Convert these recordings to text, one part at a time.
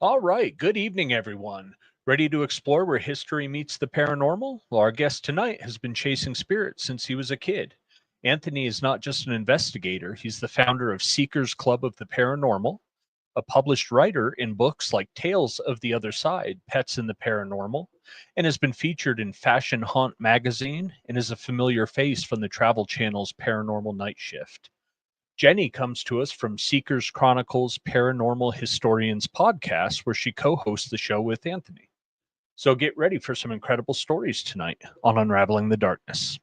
All right. Good evening, everyone. Ready to explore where history meets the paranormal? Well, our guest tonight has been chasing spirits since he was a kid. Anthony is not just an investigator, he's the founder of Seekers Club of the Paranormal, a published writer in books like Tales of the Other Side, Pets in the Paranormal, and has been featured in Fashion Haunt magazine and is a familiar face from the Travel Channel's Paranormal Night Shift. Jenny comes to us from Seekers Chronicles Paranormal Historians podcast, where she co hosts the show with Anthony. So get ready for some incredible stories tonight on Unraveling the Darkness.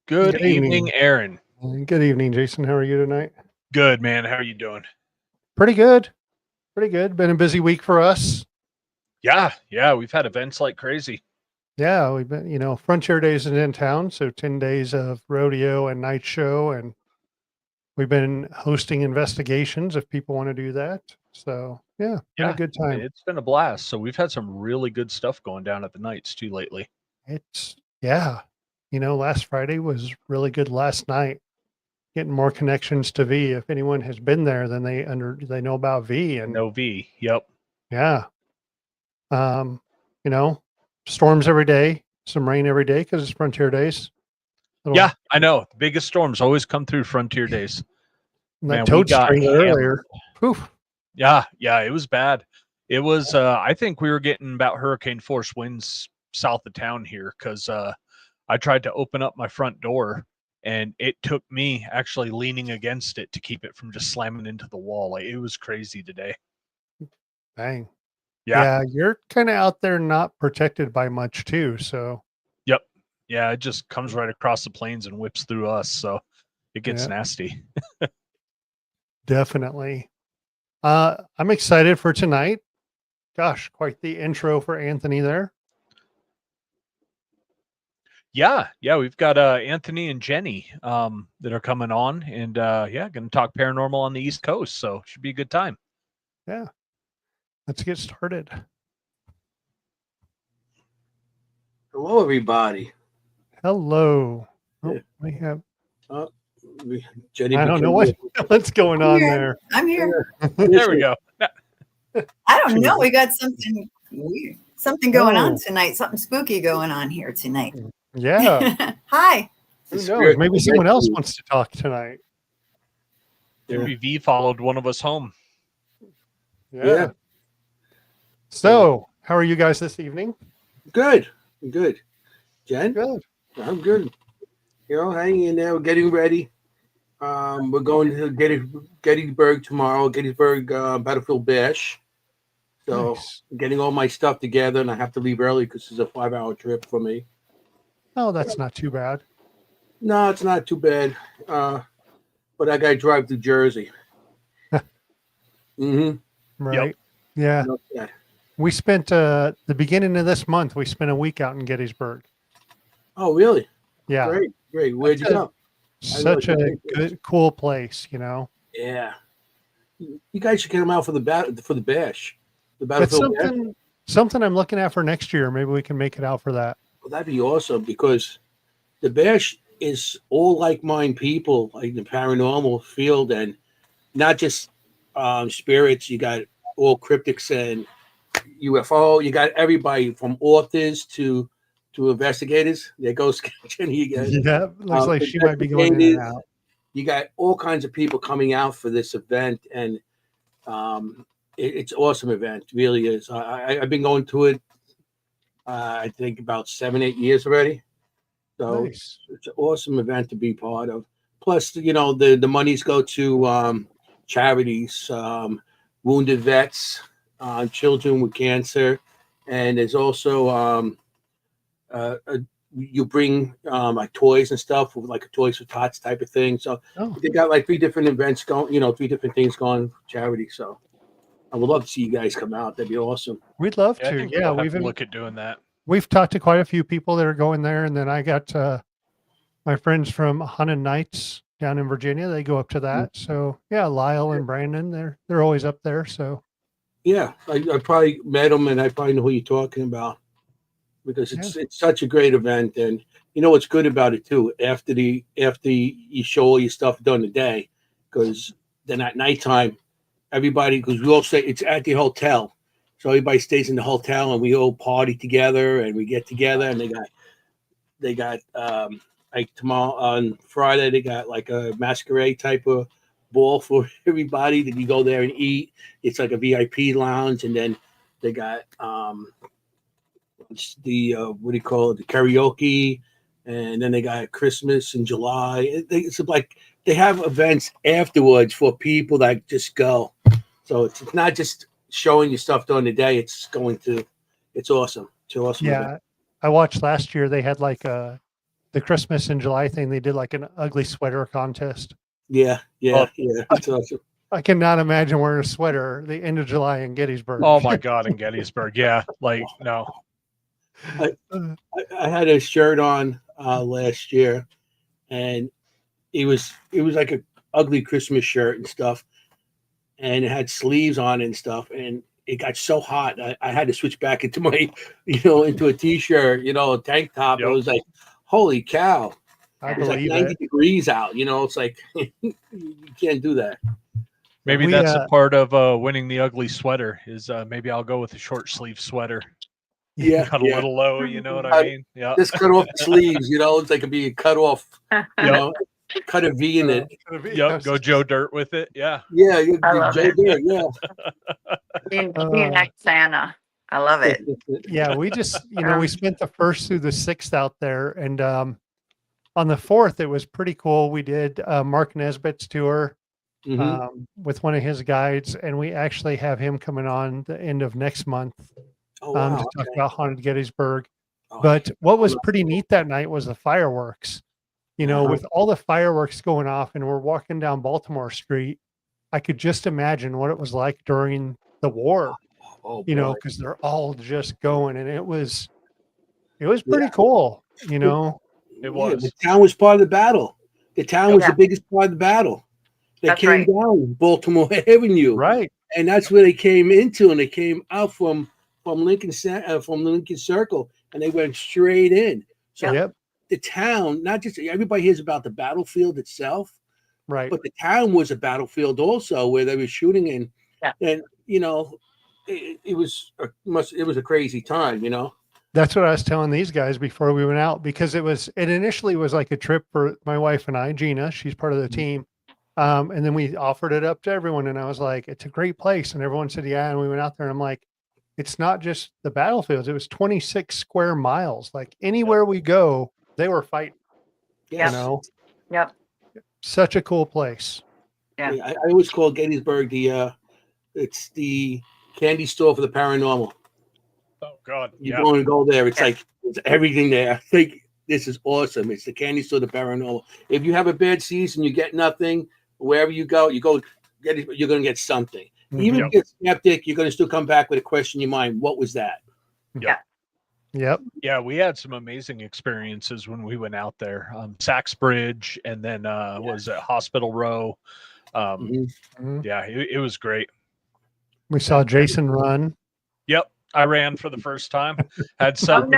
Good Good evening, evening. Aaron. Good evening, Jason. How are you tonight? Good, man. How are you doing? Pretty good. Pretty good. Been a busy week for us. Yeah, we've had events like crazy. Yeah, we've been, Frontier Days is in town, so 10 days of rodeo and night show, and we've been hosting investigations if people want to do that. So, yeah, been a good time. It's been a blast. So we've had some really good stuff going down at the nights too lately. Yeah, last Friday was really good last night. Getting more connections to V. If anyone has been there, then they know about V, and No V. Yep. yeah. Um, you know, storms every day, some rain every day because it's Frontier Days. Yeah, I know. The biggest storms always come through Frontier Days. That toad string earlier. Poof. Yeah, it was bad. It was I think we were getting about hurricane force winds south of town here because I tried to open up my front door and it took me actually leaning against it to keep it from just slamming into the wall. Like, it was crazy today. Dang. Yeah. Yeah, you're kind of out there not protected by much too. So Yep. Yeah, it just comes right across the plains and whips through us. So it gets yeah, nasty. definitely. I'm excited for tonight. Gosh, quite the intro for Anthony there. Yeah, we've got Anthony and Jenny that are coming on, and going to talk paranormal on the East Coast. So should be a good time. Yeah, let's get started. Hello, everybody. Hello. Yeah. Oh, we have. Jenny, I don't know what's going on there. I'm here. There we go. I don't know. We got something weird, something going on tonight. Something spooky going on here tonight. Yeah. Hi. Who knows? Maybe someone else wants to talk tonight. Maybe V followed one of us home. Yeah. So, how are you guys this evening? Good. Jen? Good. I'm good. Hanging in there. We're getting ready. We're going to Gettysburg tomorrow, Gettysburg Battlefield Bash. So, Nice. getting all my stuff together, and I have to leave early because it's a 5-hour trip for me. Oh, that's not too bad. No, it's not too bad. But I got to drive to Jersey. Right. Yep. Yeah. We spent the beginning of this month, we spent a week out in Gettysburg. Oh, really? Yeah. Great. Where'd you go? Such a good, cool place, Yeah. You guys should get them out for the bash. The That's Battlefield Bash. something I'm looking at for next year. Maybe we can make it out for that. Well, that'd be awesome because the bash is all like-minded people, like the paranormal field, and not just spirits. You got all cryptics and UFO. You got everybody from authors to investigators. There goes Jenny again. Yeah, looks like she might be going in and out. You got all kinds of people coming out for this event, and it's an awesome event. It really is. I've been going to it. I think about 7-8 years already. So Nice. it's an awesome event to be part of. Plus, the monies go to charities, wounded vets, children with cancer, and there's also you bring like toys and stuff, with like a Toys for Tots type of thing. So they got like 3 different events going, 3 different things going for charity. So I would love to see you guys come out. That'd be awesome. We'd love I to. think Yeah, we'll have to look at doing that. We've talked to quite a few people that are going there, and then I got my friends from Haunted Nights down in Virginia. They go up to that. So yeah, Lyle and Brandon, they're always up there. So yeah, I probably met them, and I probably know who you're talking about, because it's such a great event. And you know what's good about it too, after you show all your stuff during the day, because then at nighttime, everybody, because we all stay, it's at the hotel, so everybody stays in the hotel, and we all party together, and we get together. And they got like tomorrow on Friday, they got like a masquerade type of ball for everybody. That you go there and eat. It's like a VIP lounge, and then they got the what do you call it, the karaoke, and then they got Christmas in July. It's like they have events afterwards for people that just go. So it's not just showing you stuff during the day. It's awesome. It's awesome. yeah, event. I watched last year. They had like the Christmas in July thing. They did like an ugly sweater contest. Yeah. It's awesome. I cannot imagine wearing a sweater the end of July in Gettysburg. Oh my God, in Gettysburg. Yeah, like no. I had a shirt on last year, and it was like a ugly Christmas shirt and stuff, and it had sleeves on and stuff, and it got so hot I had to switch back into my into a t-shirt, a tank top. It was like, holy cow, I it was like believe 90 it. degrees out. It's like you can't do that. Maybe that's a part of winning the ugly sweater is maybe I'll go with a short sleeve sweater. Yeah, cut a little low, you know what I mean? Yeah. Just cut off the sleeves, it's like it'd be cut off, cut a V in it. Yep, go Joe Dirt with it. Yeah. Yeah, I love Joe it. Dirt, yeah. Being like Santa. I love it. Yeah, we just, we spent the 1st through the 6th out there. And on the 4th, it was pretty cool. We did Mark Nesbitt's tour with one of his guides. And we actually have him coming on the end of next month to talk about Haunted Gettysburg. But what was pretty neat that night was the fireworks. With all the fireworks going off and we're walking down Baltimore Street, I could just imagine what it was like during the war. Because they're all just going, and it was pretty cool. It was. The town was part of the battle. The town was the biggest part of the battle. They came down Baltimore Avenue, right? And that's where they came into, and they came out from Lincoln Circle, and they went straight in. So the town, not just everybody hears about the battlefield itself, right? But the town was a battlefield also, where they were shooting in, and it was a crazy time, That's what I was telling these guys before we went out, because it initially was like a trip for my wife and I, Gina, she's part of the team. And then we offered it up to everyone, and I was like, it's a great place. And everyone said, yeah. And we went out there, and I'm like, it's not just the battlefields. It was 26 square miles. Like anywhere we go, they were fighting. Yep. Yep. Such a cool place. Yeah. I always call Gettysburg it's the candy store for the paranormal. Oh God. You go there. It's like it's everything there. I think this is awesome. It's the candy store, the paranormal. If you have a bad season, you get nothing. Wherever you go, you're going to get something. Even if you're skeptic, you're going to still come back with a question in your mind. What was that? Yep. Yeah, we had some amazing experiences when we went out there. Sachs Bridge, and then was it Hospital Row? Yeah, it was great. We saw Jason run. Yep, I ran for the first time. Had some.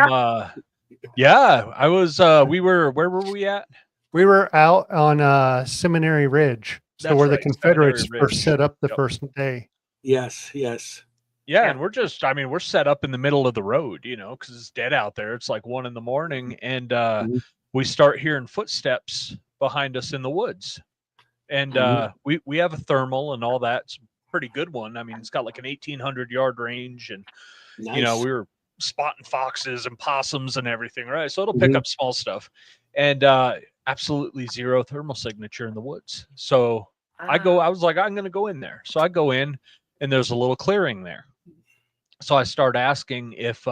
Yeah, I was. Where were we at? We were out on Seminary Ridge, so where the Confederates first set up the first day. Yes. Yeah, and we're set up in the middle of the road, because it's dead out there. It's like 1 a.m, and we start hearing footsteps behind us in the woods, and we have a thermal and all that. It's a pretty good one. I mean, it's got like an 1,800-yard range, and we were spotting foxes and possums and everything, right? So it'll pick up small stuff, and absolutely zero thermal signature in the woods. So I was like, I'm going to go in there. So I go in, and there's a little clearing there. So I start asking if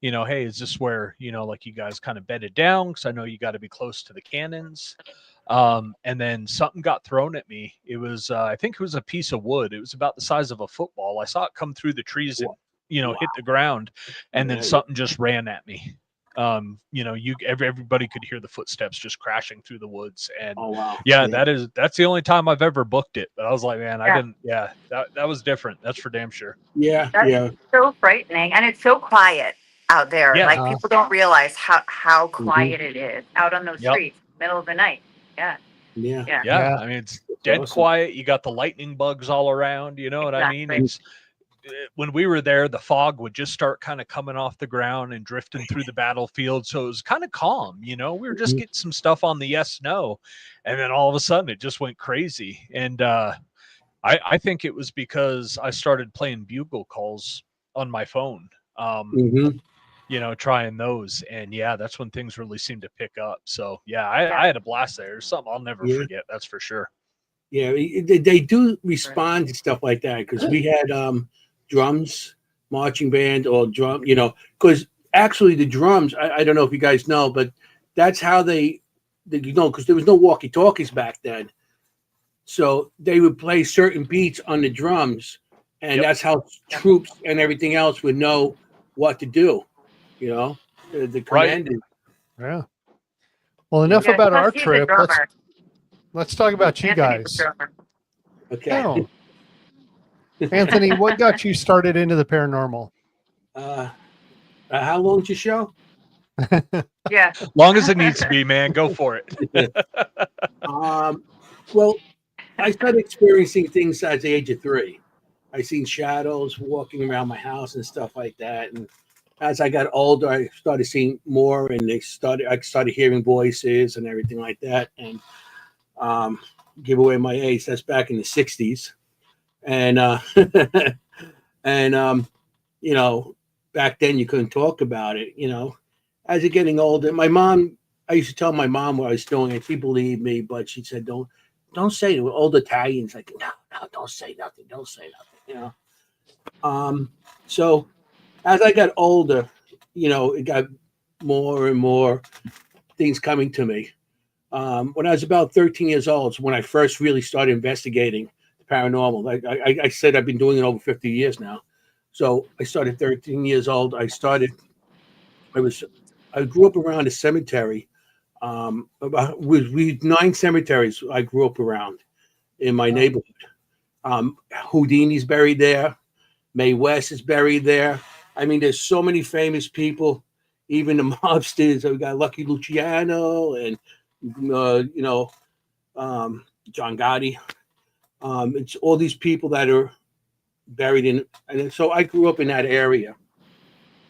hey, is this where, like you guys kind of bedded down? Because I know you got to be close to the cannons. And then something got thrown at me. It was, I think it was a piece of wood. It was about the size of a football. I saw it come through the trees and, hit the ground, and then Yeah. something just ran at me. Everybody could hear the footsteps just crashing through the woods. And Oh wow. yeah, that's the only time I've ever booked it. But I was like, man, I Yeah. didn't, that was different. That's for damn sure. Yeah. That's Yeah. so frightening, and it's so quiet out there. Yeah. Like people don't realize how Mm-hmm. quiet it is out on those Yep. streets, middle of the night. Yeah, Yeah. yeah, Yeah. Yeah. I mean, it's That's dead awesome. quiet. You got the lightning bugs all around. You know what I mean? Exactly. It's when we were there, the fog would just start kind of coming off the ground and drifting through the battlefield. So it was kind of calm. We were just Mhm. getting some stuff on the yes, no. And then all of a sudden it just went crazy. And I think it was because I started playing bugle calls on my phone. Mhm. Trying those. And yeah, that's when things really seemed to pick up. So yeah, Yeah. I had a blast there. There's something I'll never Yeah. forget. That's for sure. Yeah, they do respond to stuff like that because we had drums, marching band, or drum. Because actually the drums, I don't know if you guys know, but that's how because there was no walkie talkies back then, so they would play certain beats on the drums, and Yep. that's how troops and everything else would know what to do. The Right. commanders. Yeah. Well, enough Yeah, about plus our he's a trip. drummer. Let's talk about you Anthony's a guys. drummer. Okay. Oh, Anthony, what got you started into the paranormal? How long's your show? Yeah, Long as it needs to be, man, go for it. Well, I started experiencing things at the age of 3. I seen shadows walking around my house and stuff like that. And as I got older, I started seeing more, and I started hearing voices and everything like that. And give away my age. That's back in the '60s, and and back then you couldn't talk about it. As you're getting older, I used to tell my mom what I was doing, and she believed me, but she said, "Don't say it." Old Italians like, no, don't say nothing, don't say nothing. So as I got older, it got more and more things coming to me. When I was about 13 years old, is when I first really started investigating the paranormal. Like I said, I've been doing it over 50 years now. So I started 13 years old. I grew up around a cemetery. We 9 cemeteries I grew up around in my neighborhood. Houdini's buried there. Mae West is buried there. I mean, there's so many famous people, even the mobsters. We got Lucky Luciano and John Gotti. It's all these people that are buried in, and so I grew up in that area.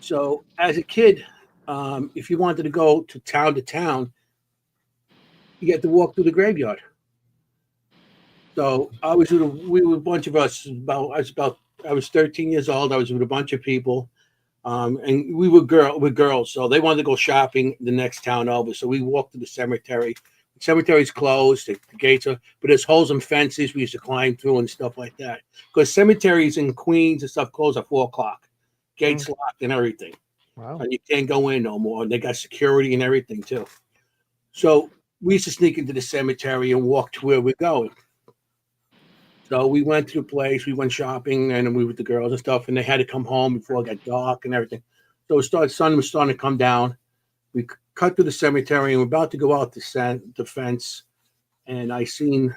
So as a kid, if you wanted to go to town, you had to walk through the graveyard. So we were a bunch of us. I was 13 years old. I was with a bunch of people, and we were girls. So they wanted to go shopping the next town over. So we walked to the cemetery. The cemetery's closed. The gates are, but there's holes and fences we used to climb through and stuff like that. Because cemeteries in Queens and stuff close at 4:00. Gates locked and everything. Wow. And you can't go in no more. And they got security and everything too. So we used to sneak into the cemetery and walk to where we're going. So we went to the place, we went shopping, and we were with the girls and stuff, and they had to come home before it got dark and everything. So sun was starting to come down. We cut through the cemetery, and we're about to go out the fence, and I seen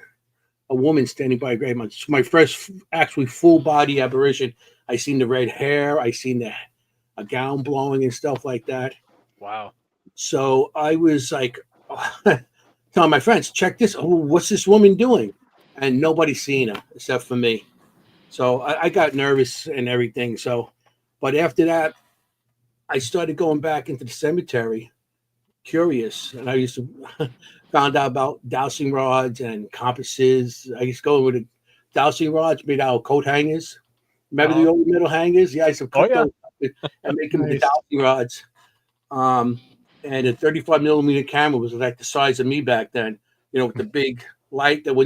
a woman standing by a grave. It's my first actually full body apparition. I seen the red hair, I seen a gown blowing and stuff like that. Wow. So I was like, telling my friends, check this. Oh, what's this woman doing? And nobody's seen her except for me. So I got nervous and everything. But after that, I started going back into the cemetery, curious. And I used to found out about dowsing rods and compasses. I used to go with the dowsing rods made out of coat hangers. Remember the old metal hangers? Yeah, I used to cut those and make them into dowsing rods. And a 35 millimeter camera was like the size of me back then, with the big light that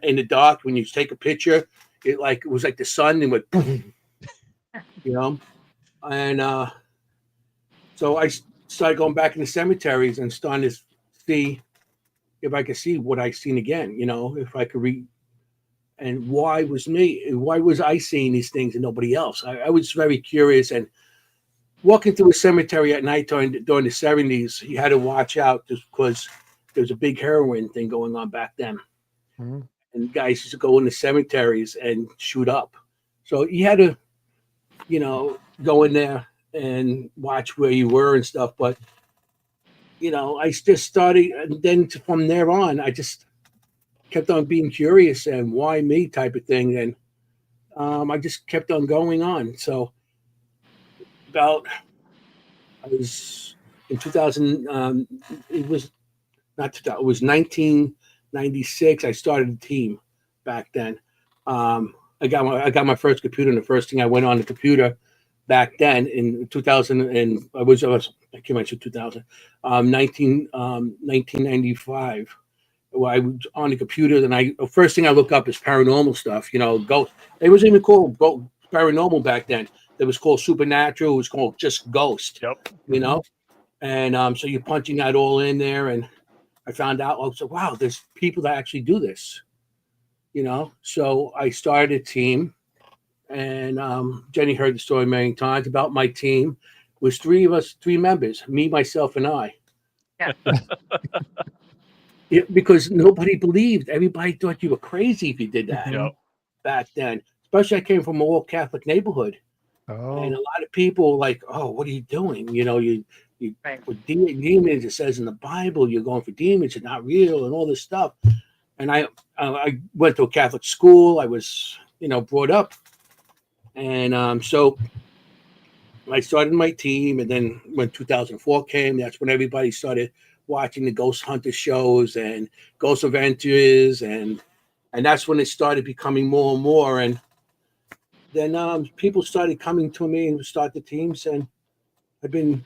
in the dark, when you take a picture, it was like the sun and went boom, and So I started going back in the cemeteries and starting to see if I could see what I seen again. If I could read. And why was I seeing these things and nobody else? I was very curious. And walking through a cemetery at night during the 70s, you had to watch out just because there was a big heroin thing going on back then. Mm-hmm. And guys used to go in the cemeteries and shoot up. So you had to, go in there and watch where you were and stuff. But, I just started, and then from there on, I just kept on being curious and why me type of thing. And I just kept on going on. So I was in 2000, it was not 2000, it was 1996. I started a team back then. I got my first computer, and the first thing I went on the computer back then in 2000, and I can't mention 2000, 1995. Well, I was on the computer, and the first thing I look up is paranormal stuff. Ghost. It wasn't even called paranormal back then. It was called supernatural. It was called just ghost. Yep. And so you're punching that all in there, and I found out. So wow, there's people that actually do this. So I started a team, and Jenny heard the story many times about my team. It was three members, me, myself, and I. Yeah. Because nobody believed. Everybody thought you were crazy if you did that back then. Especially I came from an all Catholic neighborhood. Oh. And a lot of people like, oh, what are you doing? You Right. with demons, it says in the Bible, you're going for demons, it's not real, and all this stuff. And I went to a Catholic school. I was, brought up. And so I started my team. And then when 2004 came, that's when everybody started watching the Ghost Hunter shows and Ghost Adventures. And that's when it started becoming more and more. And then people started coming to me and start the teams. And I've been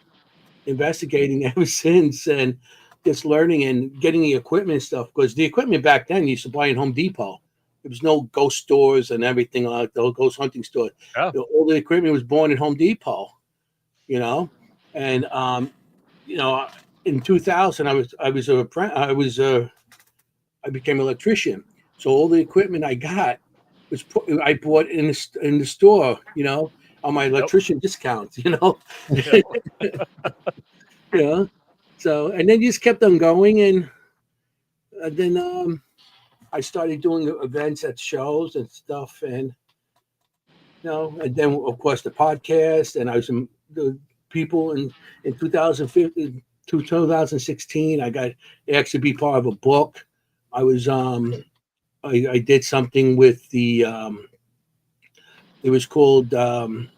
investigating ever since, and just learning and getting the equipment and stuff, because the equipment back then you used to buy in Home Depot. There was no ghost stores and everything like the ghost hunting stores. Yeah. All the equipment was born in Home Depot, and in 2000 I became an electrician. So all the equipment I got I bought in the store, on my electrician discounts, Yep. So, and then just kept on going. And then I started doing events at shows and stuff. And, and then, of course, the podcast. And I was the people in 2015 to 2016. I got asked to be part of a book. I was, I did something with the, it was called, do I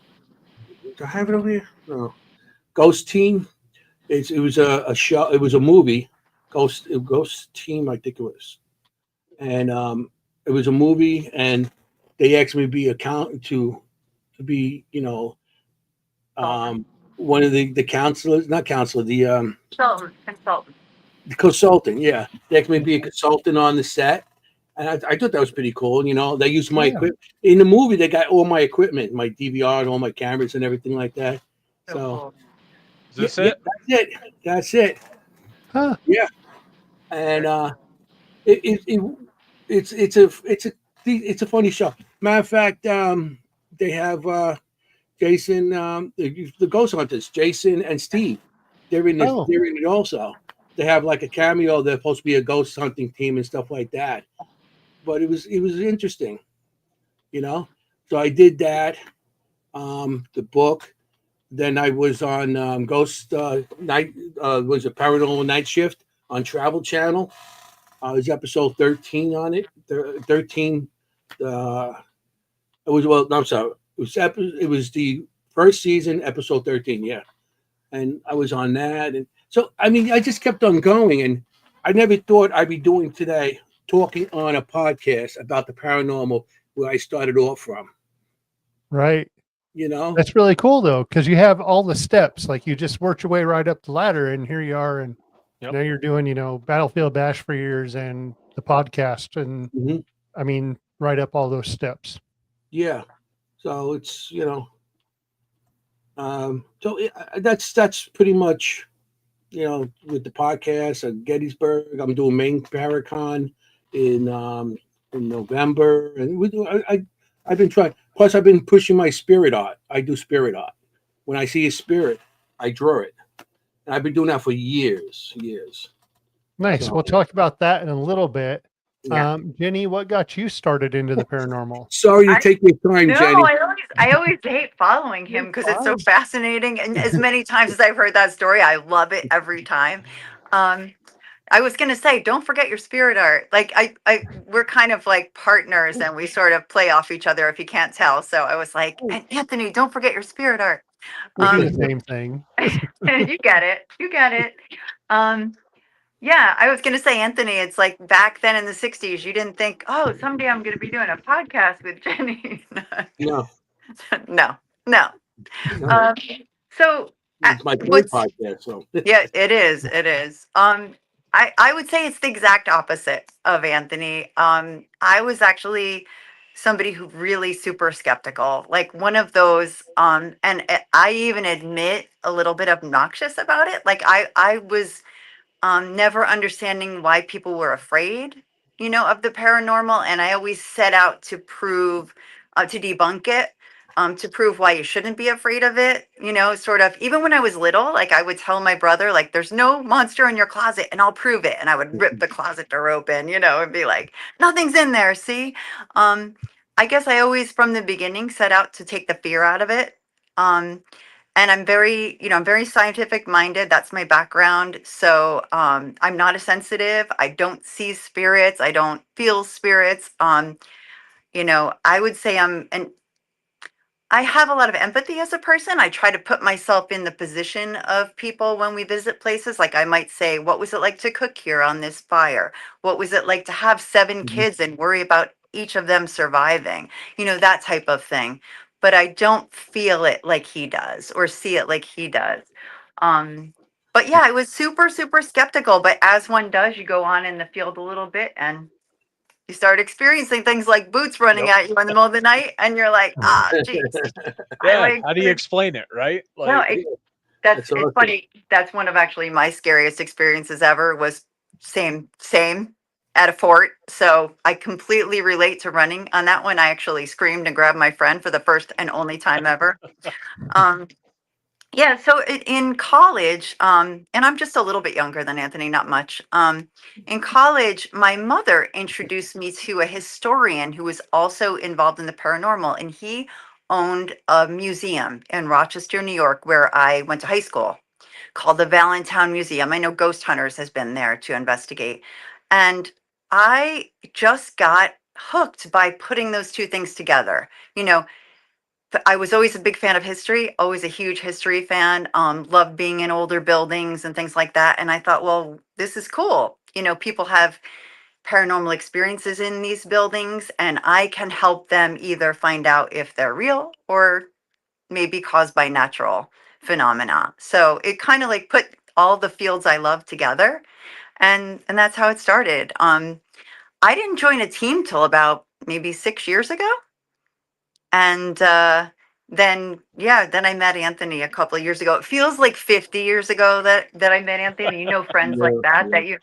have it over here? No. Ghost Team. It was a show. It was a movie, Ghost Team, I think it was, and it was a movie, and they asked me to be to be, one of the counselors, not counselor, the consultant. Yeah, they asked me to be a consultant on the set, and I thought that was pretty cool. They used my equipment in the movie. They got all my equipment, my DVR, and all my cameras and everything like that. So. Cool. Is this it? That's it. Huh. Yeah, and it's a funny show. Matter of fact, they have Jason, the Ghost Hunters, Jason and Steve. They're in this. Oh. They're in it also. They have like a cameo. They're supposed to be a ghost hunting team and stuff like that. But it was interesting, So I did that. The book. Then I was on Ghost Night, was a Paranormal Night Shift on Travel Channel. It was episode 13 on it. 13. It was, well, no, I'm sorry. It was the first season, episode 13, yeah. And I was on that. And so, I mean, I just kept on going. And I never thought I'd be doing today, talking on a podcast about the paranormal where I started off from. Right. That's really cool though, because you have all the steps. Like you just worked your way right up the ladder, and here you are, and now you're doing, Battlefield Bash for years and the podcast, and I mean, right up all those steps. Yeah. So it's That's pretty much, with the podcast at Gettysburg. I'm doing Maine Paracon in November, and I've been trying. Plus, I've been pushing my spirit art. I do spirit art. When I see a spirit, I draw it, and I've been doing that for years. Nice. So, We'll talk about that in a little bit. Yeah. Jenny, what got you started into the paranormal? sorry to take your time, No, Jenny. I always hate following him because it's so fascinating. And as many times as I've heard that story, I love it every time. I was gonna say, don't forget your spirit art. Like we're kind of like partners, and we sort of play off each other if you can't tell. So I was like, and Anthony, don't forget your spirit art. We do the same thing. You get it. You get it. Yeah, I was gonna say, Anthony, it's like back then in the 60s, you didn't think, oh, someday I'm gonna be doing a podcast with Jenny. No, No, no. no, Um, so it's my third what's podcast. So yeah, it is. It is. I would say it's the exact opposite of Anthony. I was actually somebody who really super skeptical, like one of those, and I even admit a little bit obnoxious about it. Like I was never understanding why people were afraid, of the paranormal. And I always set out to prove, to debunk it, to prove why you shouldn't be afraid of it, sort of. Even when I was little, like I would tell my brother, like, there's no monster in your closet and I'll prove it. And I would rip the closet door open, and be like, nothing's in there. See? I guess I always, from the beginning, set out to take the fear out of it. And I'm very scientific minded. That's my background. So I'm not a sensitive. I don't see spirits. I don't feel spirits. I would say I have a lot of empathy as a person. I try to put myself in the position of people when we visit places. Like I might say, what was it like to cook here on this fire? What was it like to have 7 kids and worry about each of them surviving? That type of thing. But I don't feel it like he does or see it like he does. But yeah, I was super, super skeptical. But as one does, you go on in the field a little bit and you start experiencing things like boots running Yep. at you in the middle of the night, and you're like, geez. Yeah. How do you explain it, right? No, Like, that's it's awesome. funny. That's one of actually my scariest experiences ever. Was same at a fort. So I completely relate to running on that one. I actually screamed and grabbed my friend for the first and only time ever. Um, yeah. So in college, and I'm just a little bit younger than Anthony, not much. In college, my mother introduced me to a historian who was also involved in the paranormal, and he owned a museum in Rochester, New York, where I went to high school, called the Valentine Museum. I know Ghost Hunters has been there to investigate. And I just got hooked by putting those two things together. I was always a big fan of history, always a huge history fan, loved being in older buildings and things like that. And I thought, well, this is cool. People have paranormal experiences in these buildings, and I can help them either find out if they're real or maybe caused by natural phenomena. So it kind of like put all the fields I love together, and that's how it started. I didn't join a team till about maybe 6 years ago, and then I met Anthony a couple of years ago. It feels like 50 years ago that I met Anthony. Friends like that yep.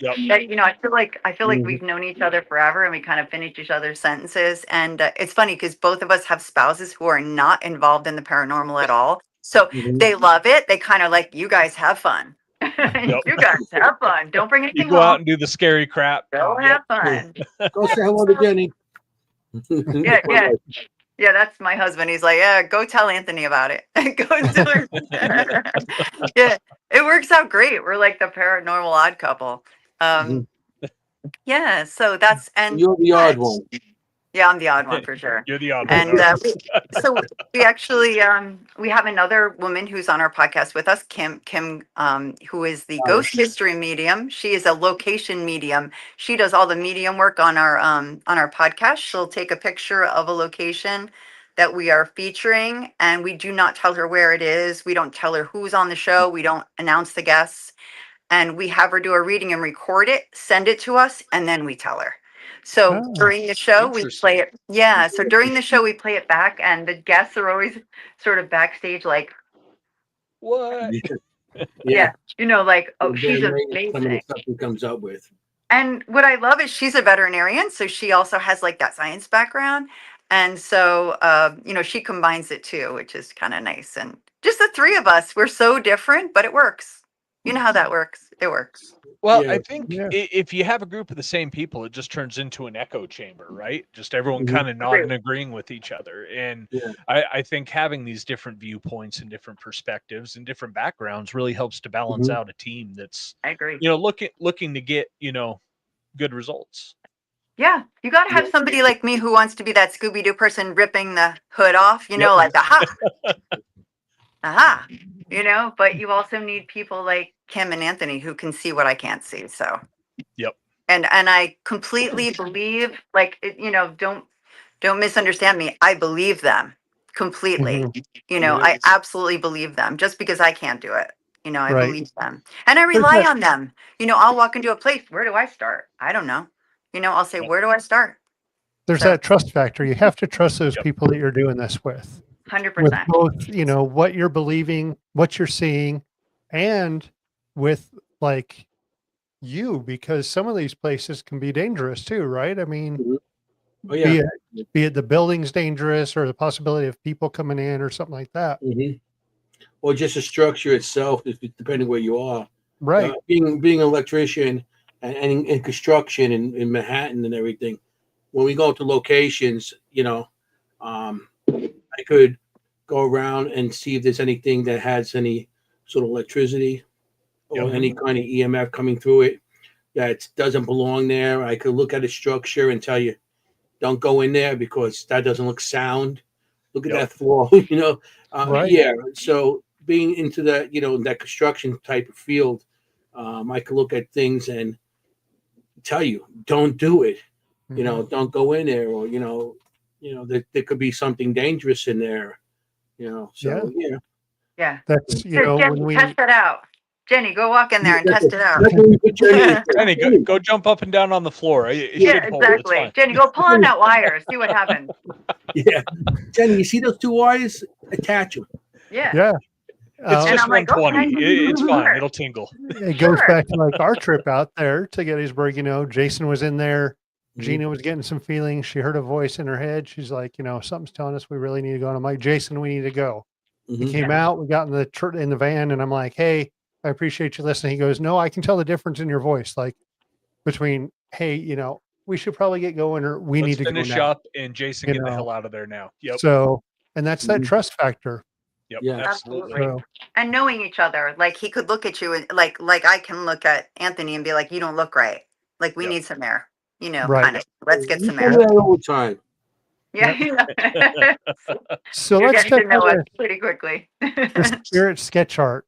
I feel like we've known each other forever, and we kind of finish each other's sentences. And it's funny because both of us have spouses who are not involved in the paranormal at all, so they love it. They kind of like, you guys have fun. Yep. You guys have fun. Don't bring You anything go out home. and do the scary crap. Go Yep. have fun. Go say hello to Jenny. Yeah. Yeah, that's my husband. He's like, yeah, go tell Anthony about it. Go do it. Yeah, it works out great. We're like the paranormal odd couple. Yeah, so that's, and You're the odd one. yeah, I'm the odd one for sure. You're the odd And one. so we actually we have another woman who's on our podcast with us, Kim, who is the ghost history medium. She is a location medium. She does all the medium work on our podcast. She'll take a picture of a location that we are featuring, and we do not tell her where it is. We don't tell her who's on the show. We don't announce the guests, and we have her do a reading and record it, send it to us, and then we tell her. So during the show, we play it. Yeah. So during the show, we play it back, and the guests are always sort of backstage, like, What? Yeah. You know, like, oh, You're she's amazed at some of the amazing. stuff he comes up with. And what I love is she's a veterinarian, so she also has like that science background. And so, you know, she combines it too, which is kind of nice. And just the three of us, we're so different, but it works. You know how that works? It works. Well, Yeah. I think Yeah. if you have a group of the same people, it just turns into an echo chamber, right? Just everyone Mhm. kind of nodding, agreeing with each other. And Yeah. I think having these different viewpoints and different perspectives and different backgrounds really helps to balance Mhm. out a team that's, I agree. you know, looking to get, you know, good results. Yeah. You got to have Yeah. somebody like me who wants to be that Scooby Doo person ripping the hood off, you Yep. know, like, aha, aha, you know, but you also need people like Kim and Anthony who can see what I can't see. So, Yep. and I completely believe, like, you know, don't misunderstand me. I believe them completely. Mhm. You know, Yeah. I absolutely believe them just because I can't do it. You know, I Right. believe them and I There's rely that- on them. You know, I'll walk into a place. Where do I start? I don't know. You know, I'll say, Yep. where do I start? There's So, that trust factor. You have to trust those Yep. people that you're doing this with 100%. both, you know, what you're believing, what you're seeing, and with like you, because some of these places can be dangerous too, right? I mean, Mhm. Oh be yeah. it the building's dangerous or the possibility of people coming in or something like that. Mhm. Or just the structure itself, depending where you are. Right. Being an electrician and in construction in Manhattan and everything, when we go to locations, you know, I could go around and see if there's anything that has any sort of electricity or Yep. any kind of EMF coming through it that doesn't belong there. I could look at a structure and tell you, don't go in there because that doesn't look sound. Look at Yep. that floor, you know. Right. Yeah. So being into that, you know, that construction type of field, I could look at things and tell you, don't do it. You know, don't go in there, or there could be something dangerous in there. You know, so yeah. Yeah. That's, you Here, know, Jenny, when we, test it out. Jenny, go walk in there and test it out. That's what we put Jenny in. Jenny, go jump up and down on the floor. It Yeah, should hold. It's exactly. fine. Jenny, go pull on that wire. See what happens. Yeah, Jenny, you see those two wires? Attach them. Yeah. yeah. It's And just I'm like, 120. okay. It's fine. Sure. It'll tingle. It goes Sure. back to like our trip out there to Gettysburg. You know, Jason was in there. Mhm. Gina was getting some feelings. She heard a voice in her head. She's like, you know, something's telling us we really need to go. And I'm like, Jason, we need to go. He Mhm. came out. We got in the van, and I'm like, hey, I appreciate you listening. He goes, no, I can tell the difference in your voice, like between, hey, you know, we should probably get going, or we Let's need to go finish now. up and Jason You get the know. hell out of there now. Yep. So, and that's that Mhm. trust factor. Yep. Yeah. Absolutely. So, And knowing each other, like he could look at you and like I can look at Anthony and be like, you don't look right. Like we Yep. need some air. You know, Right. kind of. Let's get You some tell me air. that all the time. Yeah. Yep. You know. so You're let's getting to check know out us pretty quickly. the spirit sketch art.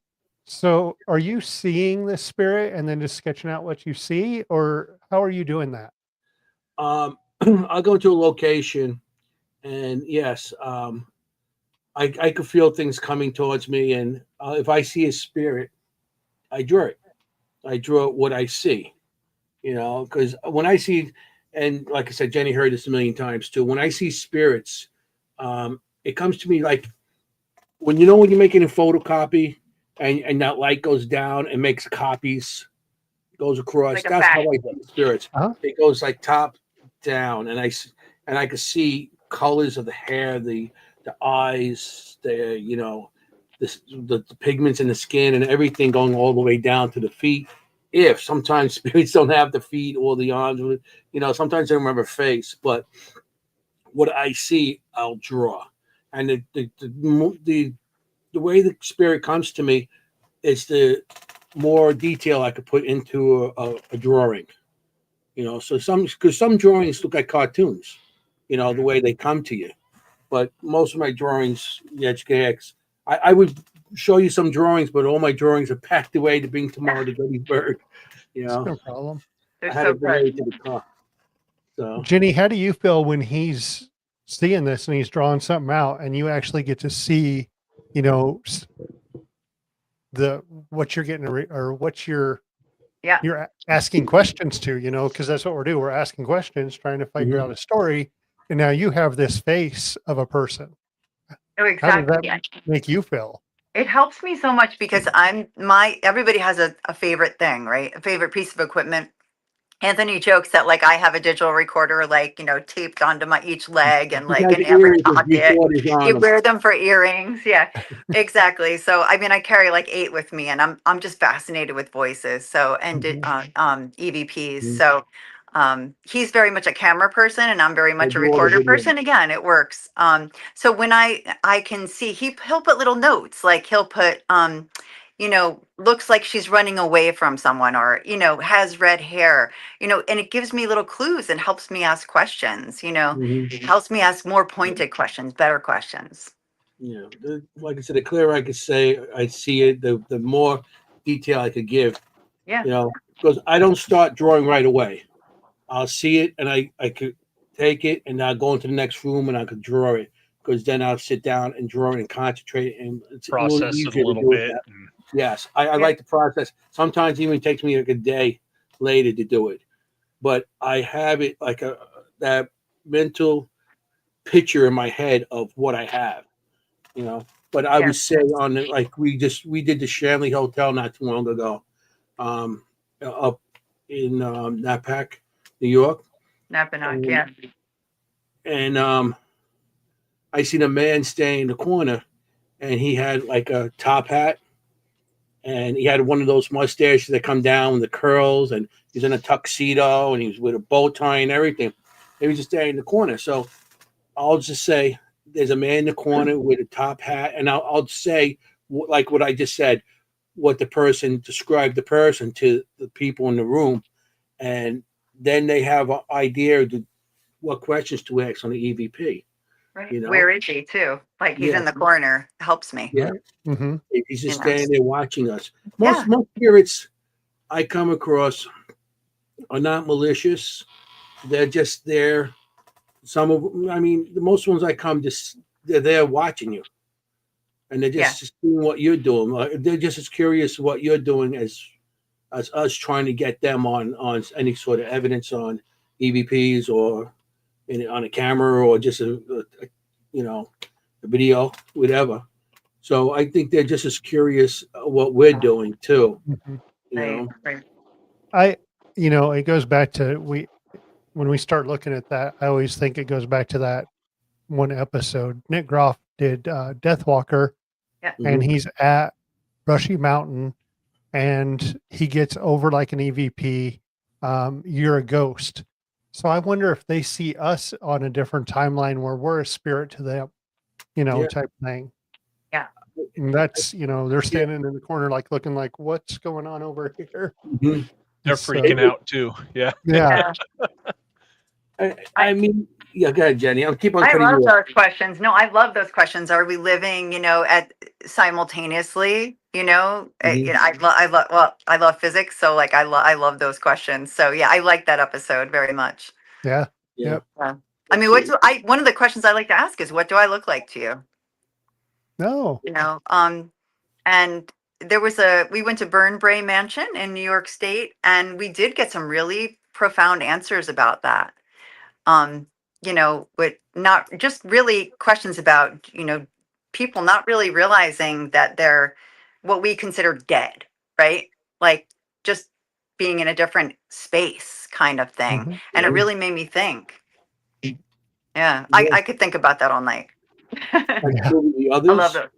So, are you seeing the spirit and then just sketching out what you see, or how are you doing that? I'll go to a location, and yes, I could feel things coming towards me, and if I see a spirit, I draw it. I draw what I see, you know, because when I see, and like I said, Jenny heard this a million times too. When I see spirits, it comes to me like when when you're making a photocopy, and that light goes down and makes copies, goes across. Like a That's how bat. I see spirits. Uh-huh. It goes like top down, and I could see colors of the hair, the eyes, the pigments in the skin, and everything going all the way down to the feet. If sometimes spirits don't have the feet or the arms, sometimes they don't remember face, but what I see, I'll draw. And the way the spirit comes to me is the more detail I could put into a drawing. So some drawings look like cartoons, the way they come to you. But most of my drawings, I would show you some drawings, but all my drawings are packed away to bring tomorrow to Gettysburg. It's no problem. They're I had so it delayed good. to the car. So Jenny, how do you feel when he's seeing this and he's drawing something out, and you actually get to see, you know, what you're getting or what you're asking questions to, because that's what we're doing. We're asking questions, trying to figure out a story, and now you have this face of a person. Oh, How does exactly. that make you feel? It helps me so much because everybody has a favorite thing, right? A favorite piece of equipment. Anthony jokes that like I have a digital recorder like, taped onto my each leg and He like has in every earrings with pocket. recorders on You them. wear them for earrings. Yeah, exactly. So I mean I carry like 8 with me and I'm just fascinated with voices. So and EVPs. Mhm. So he's very much a camera person and I'm very I much a do all the recorder video. person. Again, it works. So when I can see he'll put little notes, like he'll put looks like she's running away from someone or, has red hair, and it gives me little clues and helps me ask questions, Mhm. helps me ask more pointed questions, better questions. Yeah, like I said, the clearer I could say I see it, the more detail I could give. Yeah. Because I don't start drawing right away. I'll see it and I could take it and I'll go into the next room and I could draw it. Because then I'll sit down and draw it and concentrate, and it's a little Process it a easier to little do it bit. that. Yes, I Yeah. like the process. Sometimes it even takes me like a day later to do it, but I have it like that mental picture in my head of what I have. But I Yeah. would say on the, like we did the Shanley Hotel not too long ago, up in Napac, New York, Napanock. and, Yeah. and I seen a man staying in the corner, and he had like a top hat, and he had one of those mustaches that come down with the curls, and he's in a tuxedo, and he was with a bow tie and everything. He was just standing in the corner. So I'll just say there's a man in the corner with a top hat, and I'll say like what I just said, what the person described the person to the people in the room, and then they have an idea of what questions to ask on the EVP. Right. Where is he too? Like he's Yeah, in the corner. Helps me. yeah. Mm-hmm. He's just You know. standing there watching us. Yeah. Most spirits I come across are not malicious. They're just there. Some of them, I mean, the most ones I come just they're there watching you, and they're Yeah. just seeing what you're doing. They're just as curious what you're doing as us trying to get them on any sort of evidence on EVPs or on a camera or just a video, whatever. So I think they're just as curious what we're doing too. Mm-hmm. You know. Right. It goes back to when we start looking at that, I always think it goes back to that one episode. Nick Groff did Deathwalker, Yeah. and he's at Brushy Mountain, and he gets over like an EVP. You're a ghost. So I wonder if they see us on a different timeline where we're a spirit to them, Yeah. type thing. Yeah. And that's, they're standing in the corner, like looking like, what's going on over here? Mhm. They're So- freaking out too. Yeah. Yeah. I mean, yeah. Go ahead, Jenny. I'll keep on I cutting love you off. those questions. No, I love those questions. Are we living, at simultaneously? Mhm. I love physics, so like I love those questions. So yeah, I like that episode very much. Yeah. Yeah. Yep. Yeah. I mean, one of the questions I like to ask is, what do I look like to you? No. And we went to Burn Bray Mansion in New York State, and we did get some really profound answers about that. But not just really questions about, people not really realizing that they're what we consider dead, right? Like just being in a different space kind of thing. Mhm. And it Yeah. really made me think. Yeah. Yeah. I could think about that all night. Like Yeah. the I others, love those.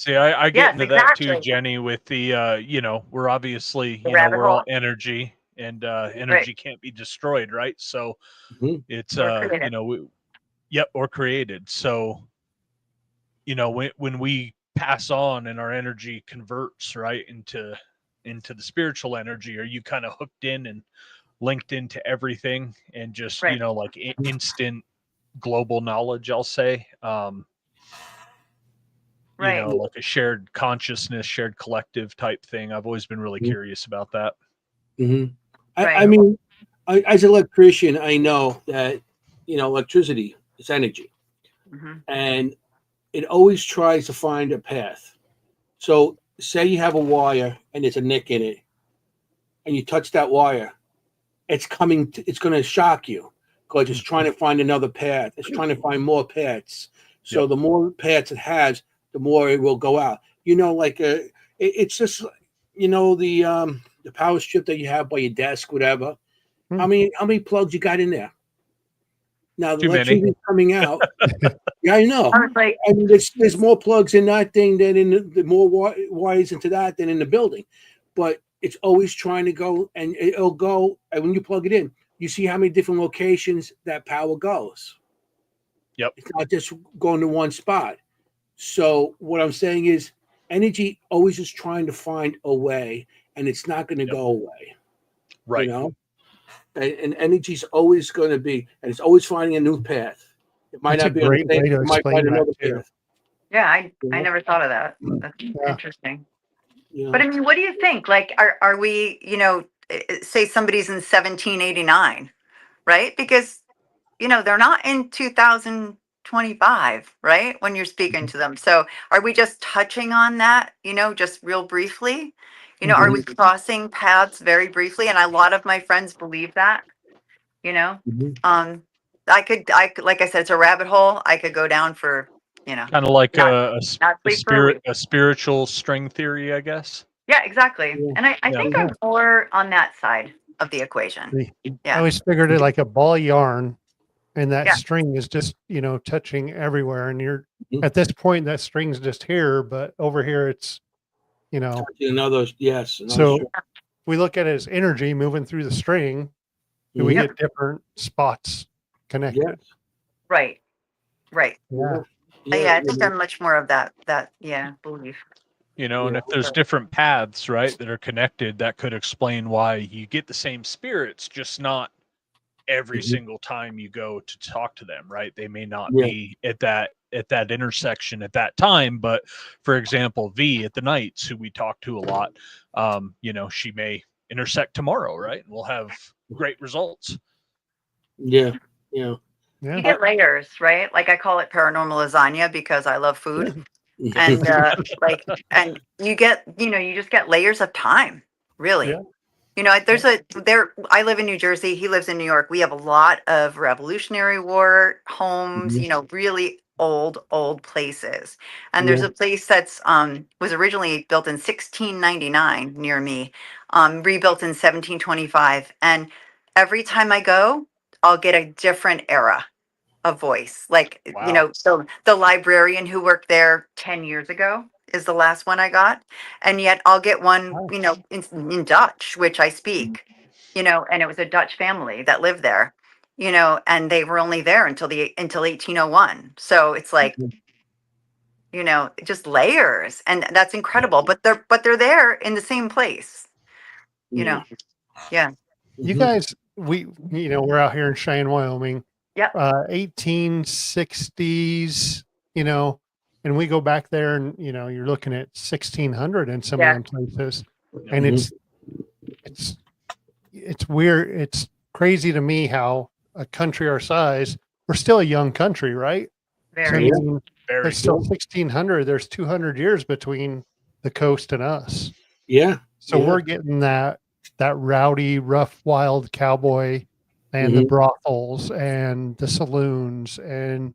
See, I get Yes, into that too, exactly. Jenny, with the we're obviously, The rabbit we're all hole. energy, and energy can't be destroyed, right? So Mhm. it's Or created. or created. So when we pass on and our energy converts right into the spiritual energy, are you kind of hooked in and linked into everything and just Right. like instant global knowledge, I'll say. Right. Like a shared consciousness, shared collective type thing. I've always been really Mhm. curious about that. Mhm. I Right. mean, as an electrician, I know that electricity is energy, Mhm. and it always tries to find a path. So, say you have a wire and there's a nick in it, and you touch that wire, it's going to shock you because it's trying to find another path. It's trying to find more paths. So Yep. the more paths it has, the more it will go out. Like it's just the power strip that you have by your desk, whatever. Hmm. How many plugs you got in there? Now the Too many. electricity coming out. Yeah, I know. I was like, There's more plugs in that thing than in the more wires into that than in the building, but it's always trying to go, and it'll go. And when you plug it in, you see how many different locations that power goes. Yep. It's not just going to one spot. So what I'm saying is, energy always is trying to find a way, and it's not going to go away. Right. And energy's always going to be, and it's always finding a new path. It might That's not a be on the great same, way to it might explain find that another too. path. yeah, I Yeah. never thought of that. That's Yeah. interesting. You know? But I mean, what do you think? Like, are we, say somebody's in 1789, right? Because, they're not in 2025, right? When you're speaking to them. So are we just touching on that, just real briefly? Are we crossing paths very briefly? And a lot of my friends believe that, Mhm. like I said, it's a rabbit hole. I could go down for, Kind of like not a sleep for a week. spiritual string theory, I guess. Yeah, exactly. Yeah. And I Yeah. think I'm more on that side of the equation. I Yeah. always figured it like a ball of yarn, and that Yeah. string is just touching everywhere, and you're Mhm. at this point that string's just here, but over here it's Another, yes. so we look at it as energy moving through the string. Do we Mhm. get different spots connected? Yes. Right. Right. Yeah. Yeah, I think I'm much more of that belief. And if there's different paths, right, that are connected, that could explain why you get the same spirits, just not every single time you go to talk to them, right? They may not be at that intersection at that time, but for example, V at the Knights, who we talk to a lot, she may intersect tomorrow, right? And we'll have great results. Yeah. You get layers, right? Like I call it paranormal lasagna because I love food. And and you get, you just get layers of time, really. Yeah. I live in New Jersey. He lives in New York. We have a lot of Revolutionary War homes, really old places. And there's a place that's was originally built in 1699 near me, rebuilt in 1725. And every time I go, I'll get a different era of voice. Like, Wow. so the librarian who worked there 10 years ago is the last one I got. And yet I'll get one, in Dutch, which I speak, and it was a Dutch family that lived there, and they were only there until 1801. So it's like, just layers, and that's incredible, but they're there in the same place, Yeah. You guys, we're out here in Cheyenne, Wyoming. Yep. 1860s, and we go back there and, you're looking at 1600 in some of them places. And it's weird. It's crazy to me how a country our size, we're still a young country, right? Very. So, it's still 1600. There's 200 years between the coast and us. Yeah. So we're getting that rowdy, rough, wild cowboy and the brothels and the saloons and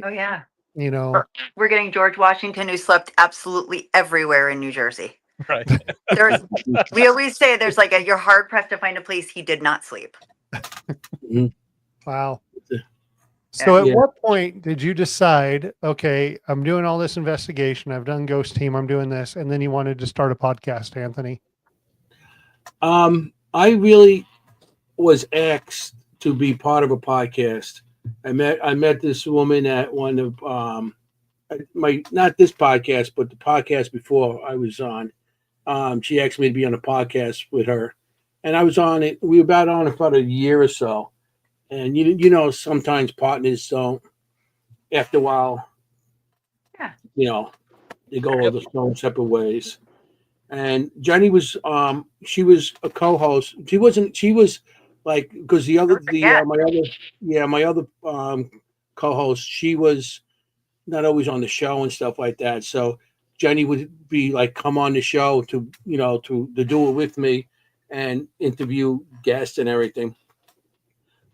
Oh yeah. We're getting George Washington, who slept absolutely everywhere in New Jersey. Right. We always say there's you're hard pressed to find a place he did not sleep. Wow. So at what point did you decide, okay, I'm doing all this investigation, I've done Ghost Team, I'm doing this, and then you wanted to start a podcast, Anthony? I really was asked to be part of a podcast. I met this woman at one of not this podcast, but the podcast before I was on. She asked me to be on a podcast with her, and I was on it. We were on about a year or so, and sometimes partners don't. After a while, they go all the own separate ways. And Jenny was she was a co-host. She was like, because my other co-host, she was not always on the show and stuff like that. So Jenny would be like, come on the show to do it with me and interview guests and everything.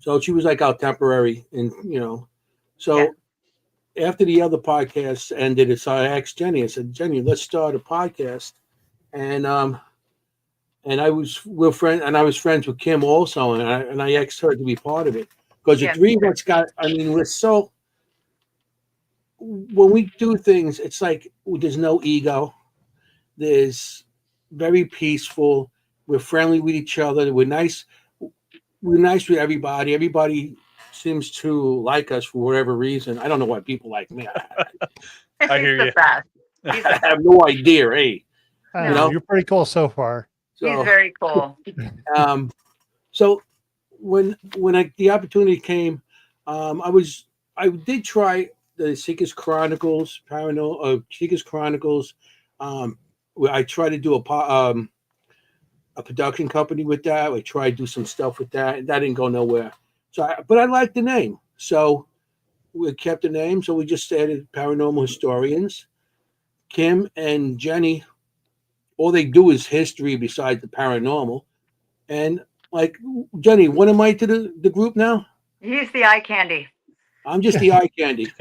So she was like our temporary, and after the other podcasts ended, so I asked Jenny. I said, Jenny, let's start a podcast. And we're friends, and I was friends with Kim also, and I asked her to be part of it because the Yeah. three of us got. I mean, we're so when we do things, it's like there's no ego. There's very peaceful. We're friendly with each other. We're nice. We're nice with everybody. Everybody seems to like us for whatever reason. I don't know why people like me. I He's hear the you. best. He's the I best. have no idea. Hey, I No. don't know. You're pretty cool so far. He's so very cool. um, so when the opportunity came, I did try the Seekers Chronicles, Seekers Chronicles. Where I tried to do a production company with that. I tried to do some stuff with that, and that didn't go nowhere. But I liked the name, so we kept the name. So we just added Paranormal Historians. Kim and Jenny, all they do is history besides the paranormal. And like Jenny, what am I to the group now? He's the eye candy. I'm just the eye candy.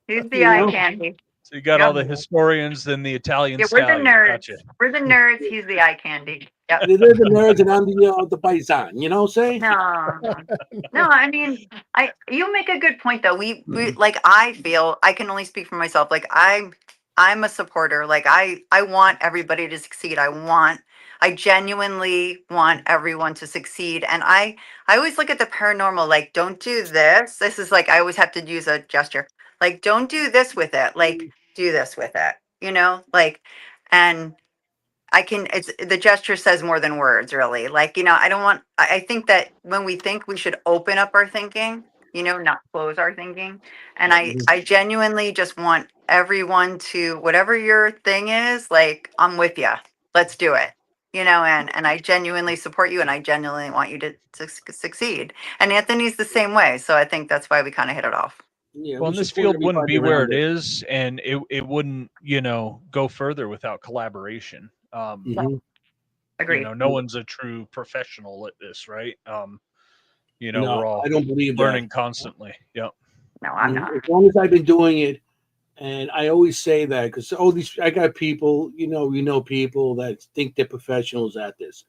He's the You eye know? candy. So you got Yep. all the historians and the Italian Yeah, we're the stallion. nerds. Gotcha. We're the nerds. He's the eye candy. Yep. They're the nerds, and I'm the paisan. You know what I'm saying? No. I mean, you make a good point though. We like I feel I can only speak for myself. Like I'm a supporter. Like I want everybody to succeed. I genuinely want everyone to succeed. And I always look at the paranormal like, don't do this. This is like I always have to use a gesture. Like, don't do this with it. Like, do this with it. Like, and it's the gesture says more than words, really. Like, I think that when we think, we should open up our thinking, not close our thinking. And I genuinely just want everyone to, whatever your thing is, like, I'm with you. Let's do it. And I genuinely support you, and I genuinely want you to succeed. And Anthony's the same way. So I think that's why we kind of hit it off. Yeah, Well, we and this support field wouldn't everybody be where around it us. is, and it wouldn't, go further without collaboration. Mhm. Agreed. No one's a true professional at this, right? No, We're all I don't believe that. learning constantly. Yep. No, I'm not. As long as I've been doing it, and I always say that because I got people, people that think they're professionals at this.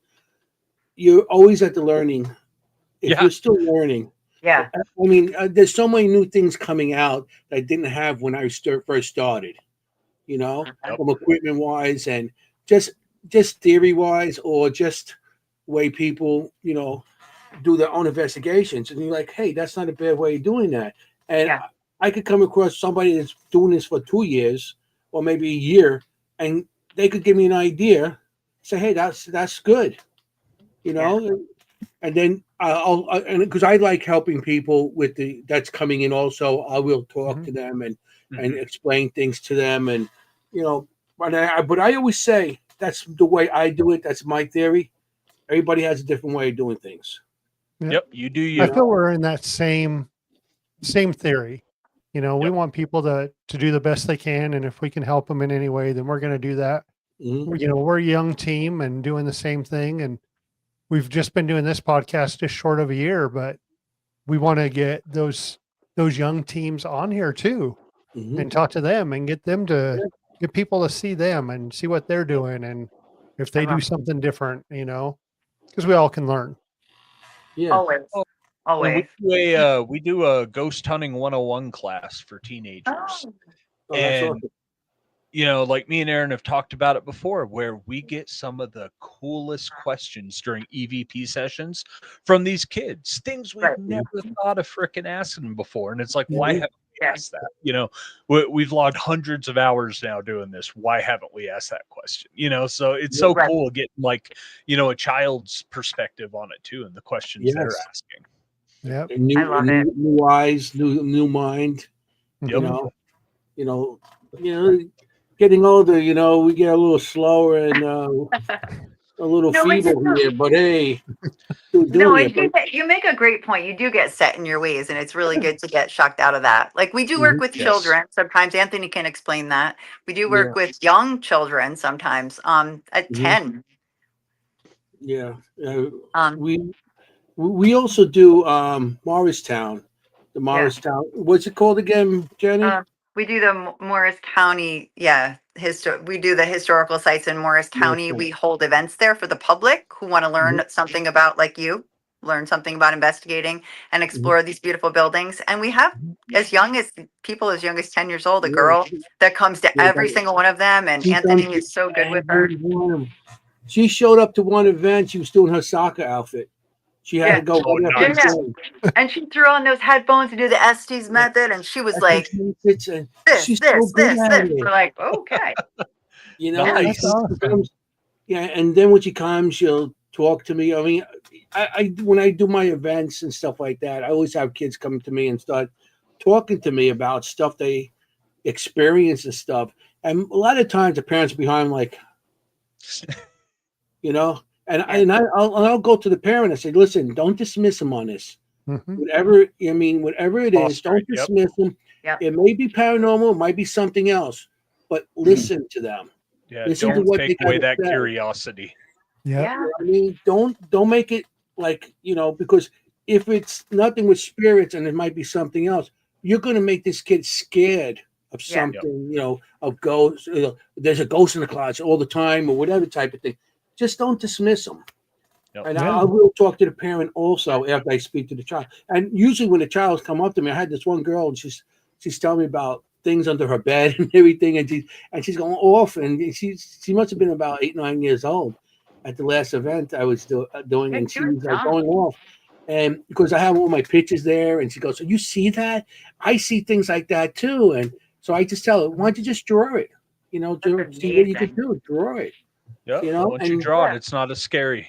You're always at the learning. If Yeah. you're still learning, Yeah. I mean, there's so many new things coming out that I didn't have when I first started. Yep. From equipment wise and just theory wise, or just way people, do their own investigations. And you're like, hey, that's not a bad way of doing that. And Yeah. I could come across somebody that's doing this for 2 years or maybe a year, and they could give me an idea. Say, hey, that's good, And then and because I like helping people with that's coming in also, I will talk to them and Mhm. explain things to them, and but I always say that's the way I do it. That's my theory. Everybody has a different way of doing things. Yep. You do I you. feel we're in that same theory. We Yep. want people to do the best they can, and if we can help them in any way, then we're going to do that. Mhm. We're a young team and doing the same thing, and we've just been doing this podcast just short of a year, but we want to get those young teams on here too, Mhm. and talk to them and get them to get people to see them and see what they're doing, and if they do something different, because we all can learn. Yeah. Always. And Always. we do a ghost hunting 101 class for teenagers. Oh, Oh, that's And awesome. like me and Aaron have talked about it before, where we get some of the coolest questions during EVP sessions from these kids, things we've Right. never thought of freaking asking them before. And it's like, Mhm. why haven't we Yeah. asked that? We've logged hundreds of hours now doing this. Why haven't we asked that question? So it's so Right. cool getting a child's perspective on it too, and the questions they're Yes. asking. Yep. And I love it. new eyes, new mind. Yep. Getting older, we get a little slower and a little No, it's feeble not. here, but hey, still No, doing it. But, you make a great point. You do get set in your ways, and it's really good to get shocked out of that. Like we do work with Yes. children. Sometimes Anthony can explain that. We do work with young children sometimes, at Mhm. 10. yeah, Um, we also do Morristown. the Morristown. What's it called again, Jenny? We do the Morris County, we do the historical sites in Morris County. Okay. We hold events there for the public who want to learn something about, like you, learn something about investigating and explore these beautiful buildings. And we have as young as 10 years old, a girl that comes to every single one of them. And Anthony is so good with her. She showed up to one event. She was doing her soccer outfit. She had to go. nice. And she threw on those headphones to do the Estes method, and she was like, this. We're like, okay. You know, Nice. and then when she comes, she'll talk to me. I mean, I when I do my events and stuff like that, I always have kids come to me and start talking to me about stuff they experience and stuff. And a lot of times the parents behind like, you know, and I'll go to the parent and say, listen, don't dismiss them on this. Whatever it is, don't dismiss them. Yep. It may be paranormal, it might be something else, but listen to them. Yeah, Listen to don't what take they away gotta that say. curiosity. Yeah. I mean, don't make it like, you know, because if it's nothing with spirits and it might be something else, you're going to make this kid scared of something, you know, of ghosts. You know, there's a ghost in the closet all the time or whatever type of thing. Just don't dismiss them. Yep. And I will talk to the parent also after I speak to the child. And usually when the child's come up to me, I had this one girl and she's telling me about things under her bed and everything, and she's going off, and she must have been about 8, 9 years old at the last event I was doing, and she was like going off, and because I have all my pictures there, and she goes, "So you see that? I see things like that too." And so I just tell her, "Why don't you just draw it? You know, see what you could do, draw it." Yeah, you know, once you draw it, it's not as scary.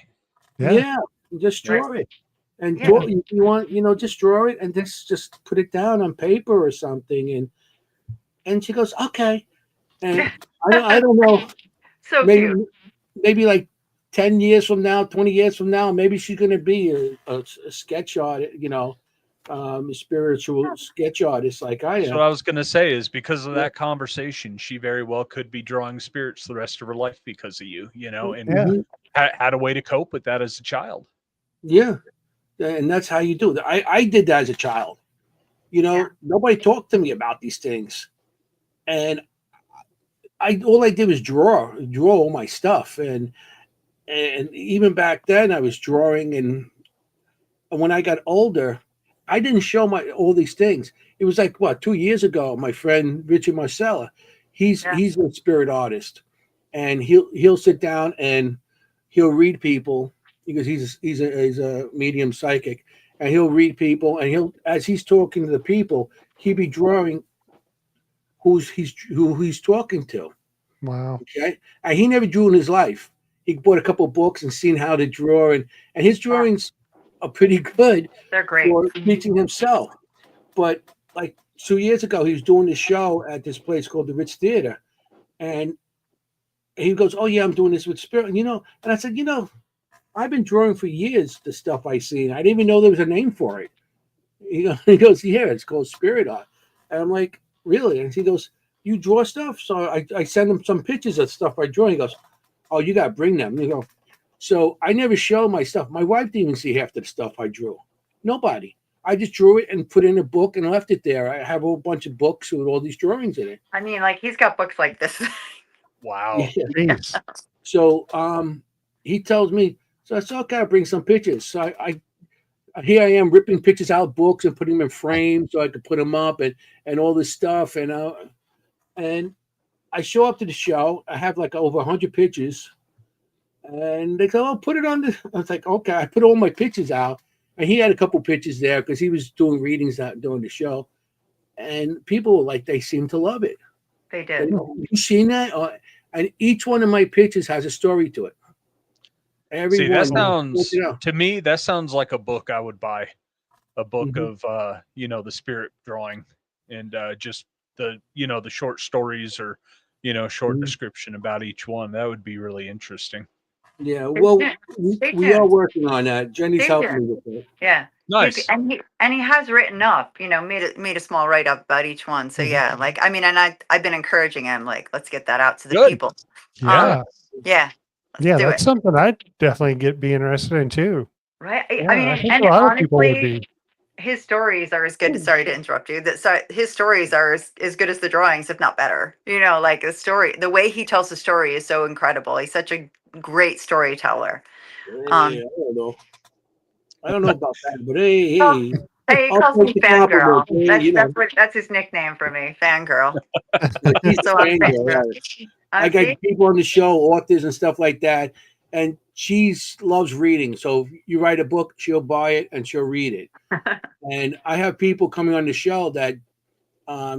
Yeah, just draw it. And you want, you know, just draw it and just put it down on paper or something. And she goes, okay. And I don't know. So maybe, cute. Maybe like 10 years from now, 20 years from now, maybe she's going to be a sketch artist, you know, a spiritual sketch artist like I am. So what I was going to say is because of that conversation, she very well could be drawing spirits the rest of her life because of you, you know, and had a way to cope with that as a child. Yeah. And that's how you do it. I did that as a child. You know, nobody talked to me about these things. And all I did was draw all my stuff. And even back then I was drawing, and when I got older, I didn't show all these things. It was like 2 years ago, my friend Richard Marcella, he's a spirit artist, and he'll sit down and he'll read people because he's a medium psychic, and he'll read people, and as he's talking to the people, he'll be drawing who he's talking to. Wow. Okay. And he never drew in his life. He bought a couple of books and seen how to draw, and his drawings are pretty good. They're great for teaching himself. But like 2 years ago, he was doing this show at this place called the Ritz Theater, and he goes, "Oh yeah, I'm doing this with spirit." And I said, I've been drawing for years. The stuff I seen, I didn't even know there was a name for it. He goes, "Yeah, it's called spirit art." And I'm like, "Really?" And he goes, "You draw stuff?" So I send him some pictures of stuff I draw. He goes, "Oh, you got to bring them." You know, so I never show my stuff. My wife didn't even see half the stuff I drew. Nobody. I just drew it and put it in a book and left it there. I have a whole bunch of books with all these drawings in it. I mean, like, he's got books like this. Wow. Yeah. So he tells me, so I said, okay, I'll bring some pictures. So I here I am ripping pictures out of books and putting them in frames so I could put them up and all this stuff. And I show up to the show. I have like over 100 pictures. And they go, "Oh, put it on the." I was like, "Okay." I put all my pictures out, and he had a couple pictures there because he was doing readings during the show, and people were like, they seem to love it. They did. You seen that? And each one of my pictures has a story to it. See, that sounds to me. That sounds like a book I would buy, a book of the spirit drawing, and just the the short stories or short description about each one. That would be really interesting. Yeah, well, we are working on that. Jenny's helping me with it. Yeah, nice. And he has written up, made a small write up about each one. So yeah, like I mean, and I've been encouraging him, like, let's get that out to the people. Yeah, yeah, that's something I'd definitely be interested in too. Right. Yeah, I mean, I think and a lot honestly, of people would be. his stories are as good. Sorry to interrupt you. His stories are as good as the drawings, if not better. You know, like the way he tells the story is so incredible. He's such a great storyteller. I don't know. I don't know about that, but hey, Well, hey, hey, he I'll calls take me the compliment. fangirl. Hey, you know, That's his nickname for me, fangirl. she's So a I'm fangirl, fangirl. right. I got people on the show, authors and stuff like that, and she loves reading. So if you write a book, she'll buy it and she'll read it. And I have people coming on the show that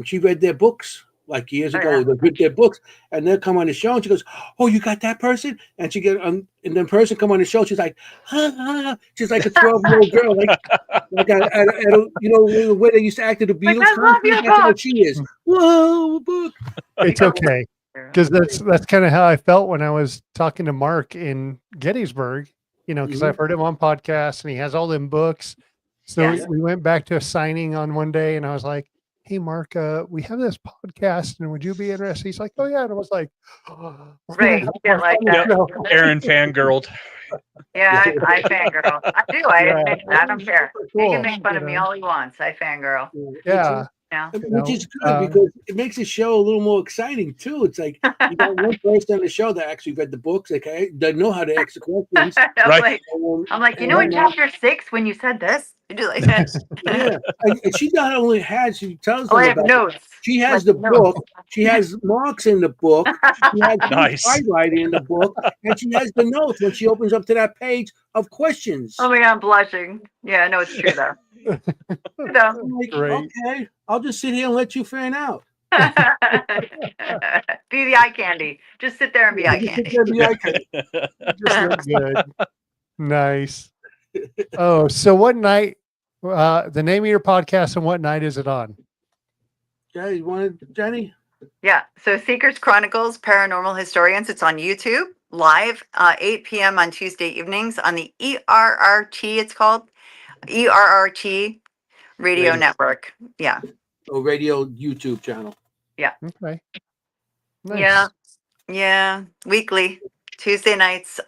she read their books like years Oh, ago. yeah. They read their books, and they'll come on the show, and she goes, "Oh, you got that person?" And she get and the person come on the show. She's like, she's like a 12-year-old girl, like you know the way they used to act at the Like, Beatles I love your concert. That's how book. she is. Whoa, a book! It's okay. Because that's kind of how I felt when I was talking to Mark in Gettysburg, you know, because I've heard him on podcasts and he has all them books. So Yes. we went back to a signing on one day and I was like, "Hey, Mark, we have this podcast and would you be interested?" He's like, "Oh, yeah." And I was like, Right. Yeah, like that. Aaron fangirled. Yeah, I fangirl. I do. I Yeah. admit that. I don't care. He Cool, can make fun you of me know. all he wants. I fangirl. Yeah. Yeah. Which is good because it makes the show a little more exciting too. It's like you got one person on the show that actually read the books, okay, doesn't know how to ask the questions. Right. I'm like, you know, in chapter 6 when you said this, you do like that. Yeah, and she not only has, she tells Oh, them I have about. notes. She has Like the notes. book. She has marks in the book. She has Nice. highlighting in the book, and she has the notes when she opens up to that page of questions. Oh my god, I'm blushing. Yeah, no, it's true though. True though. I'm like, Great. okay, I'll just sit here and let you fan out. Be the eye candy. Just sit there and be eye Just sit candy. there and be like, Just look good. Nice. Oh, so what night, the name of your podcast and what night is it on? "Yeah, you wanted Jenny?" Yeah. So Seekers Chronicles, Paranormal Historians. It's on YouTube live, 8 p.m. on Tuesday evenings on the ERRT. It's called ERRT Radio Network. Yeah. Oh, radio YouTube channel. Okay. Nice. Yeah. Yeah. Weekly, Tuesday nights,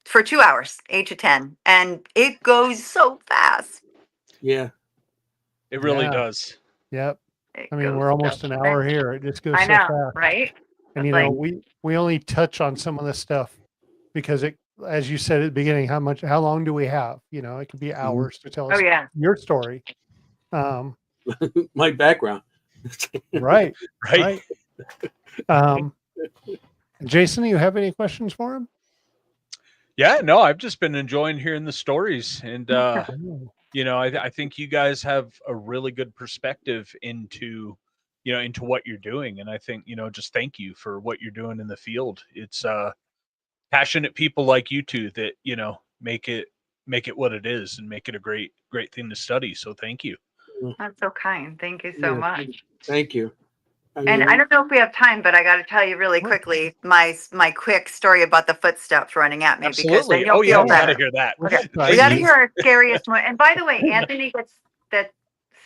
for 2 hours, 8 to 10. And it goes so fast. Yeah. It really Yeah. does. Yep. It I mean, goes we're almost so an fast. hour here. It just goes I so know, fast. right? And It's you know, like- we only touch on some of the stuff because it, as you said at the beginning, how long do we have? You know, it could be hours to tell Oh us yeah. your story. My background. Right. Right. Jason, do you have any questions for him? Yeah, no, I've just been enjoying hearing the stories. And, you know, I think you guys have a really good perspective into, you know, into what you're doing. And I think, you know, just thank you for what you're doing in the field. It's passionate people like you two that, you know, make it what it is and make it a great thing to study. So thank you. That's so kind. Thank you so much. Thank you. And I don't know if we have time, but I got to tell you really quickly my quick story about the footsteps running at me because Absolutely. then you'll Oh yeah, feel we got to better. hear that. Okay. We Please. got to hear our scariest one. And by the way, Anthony gets that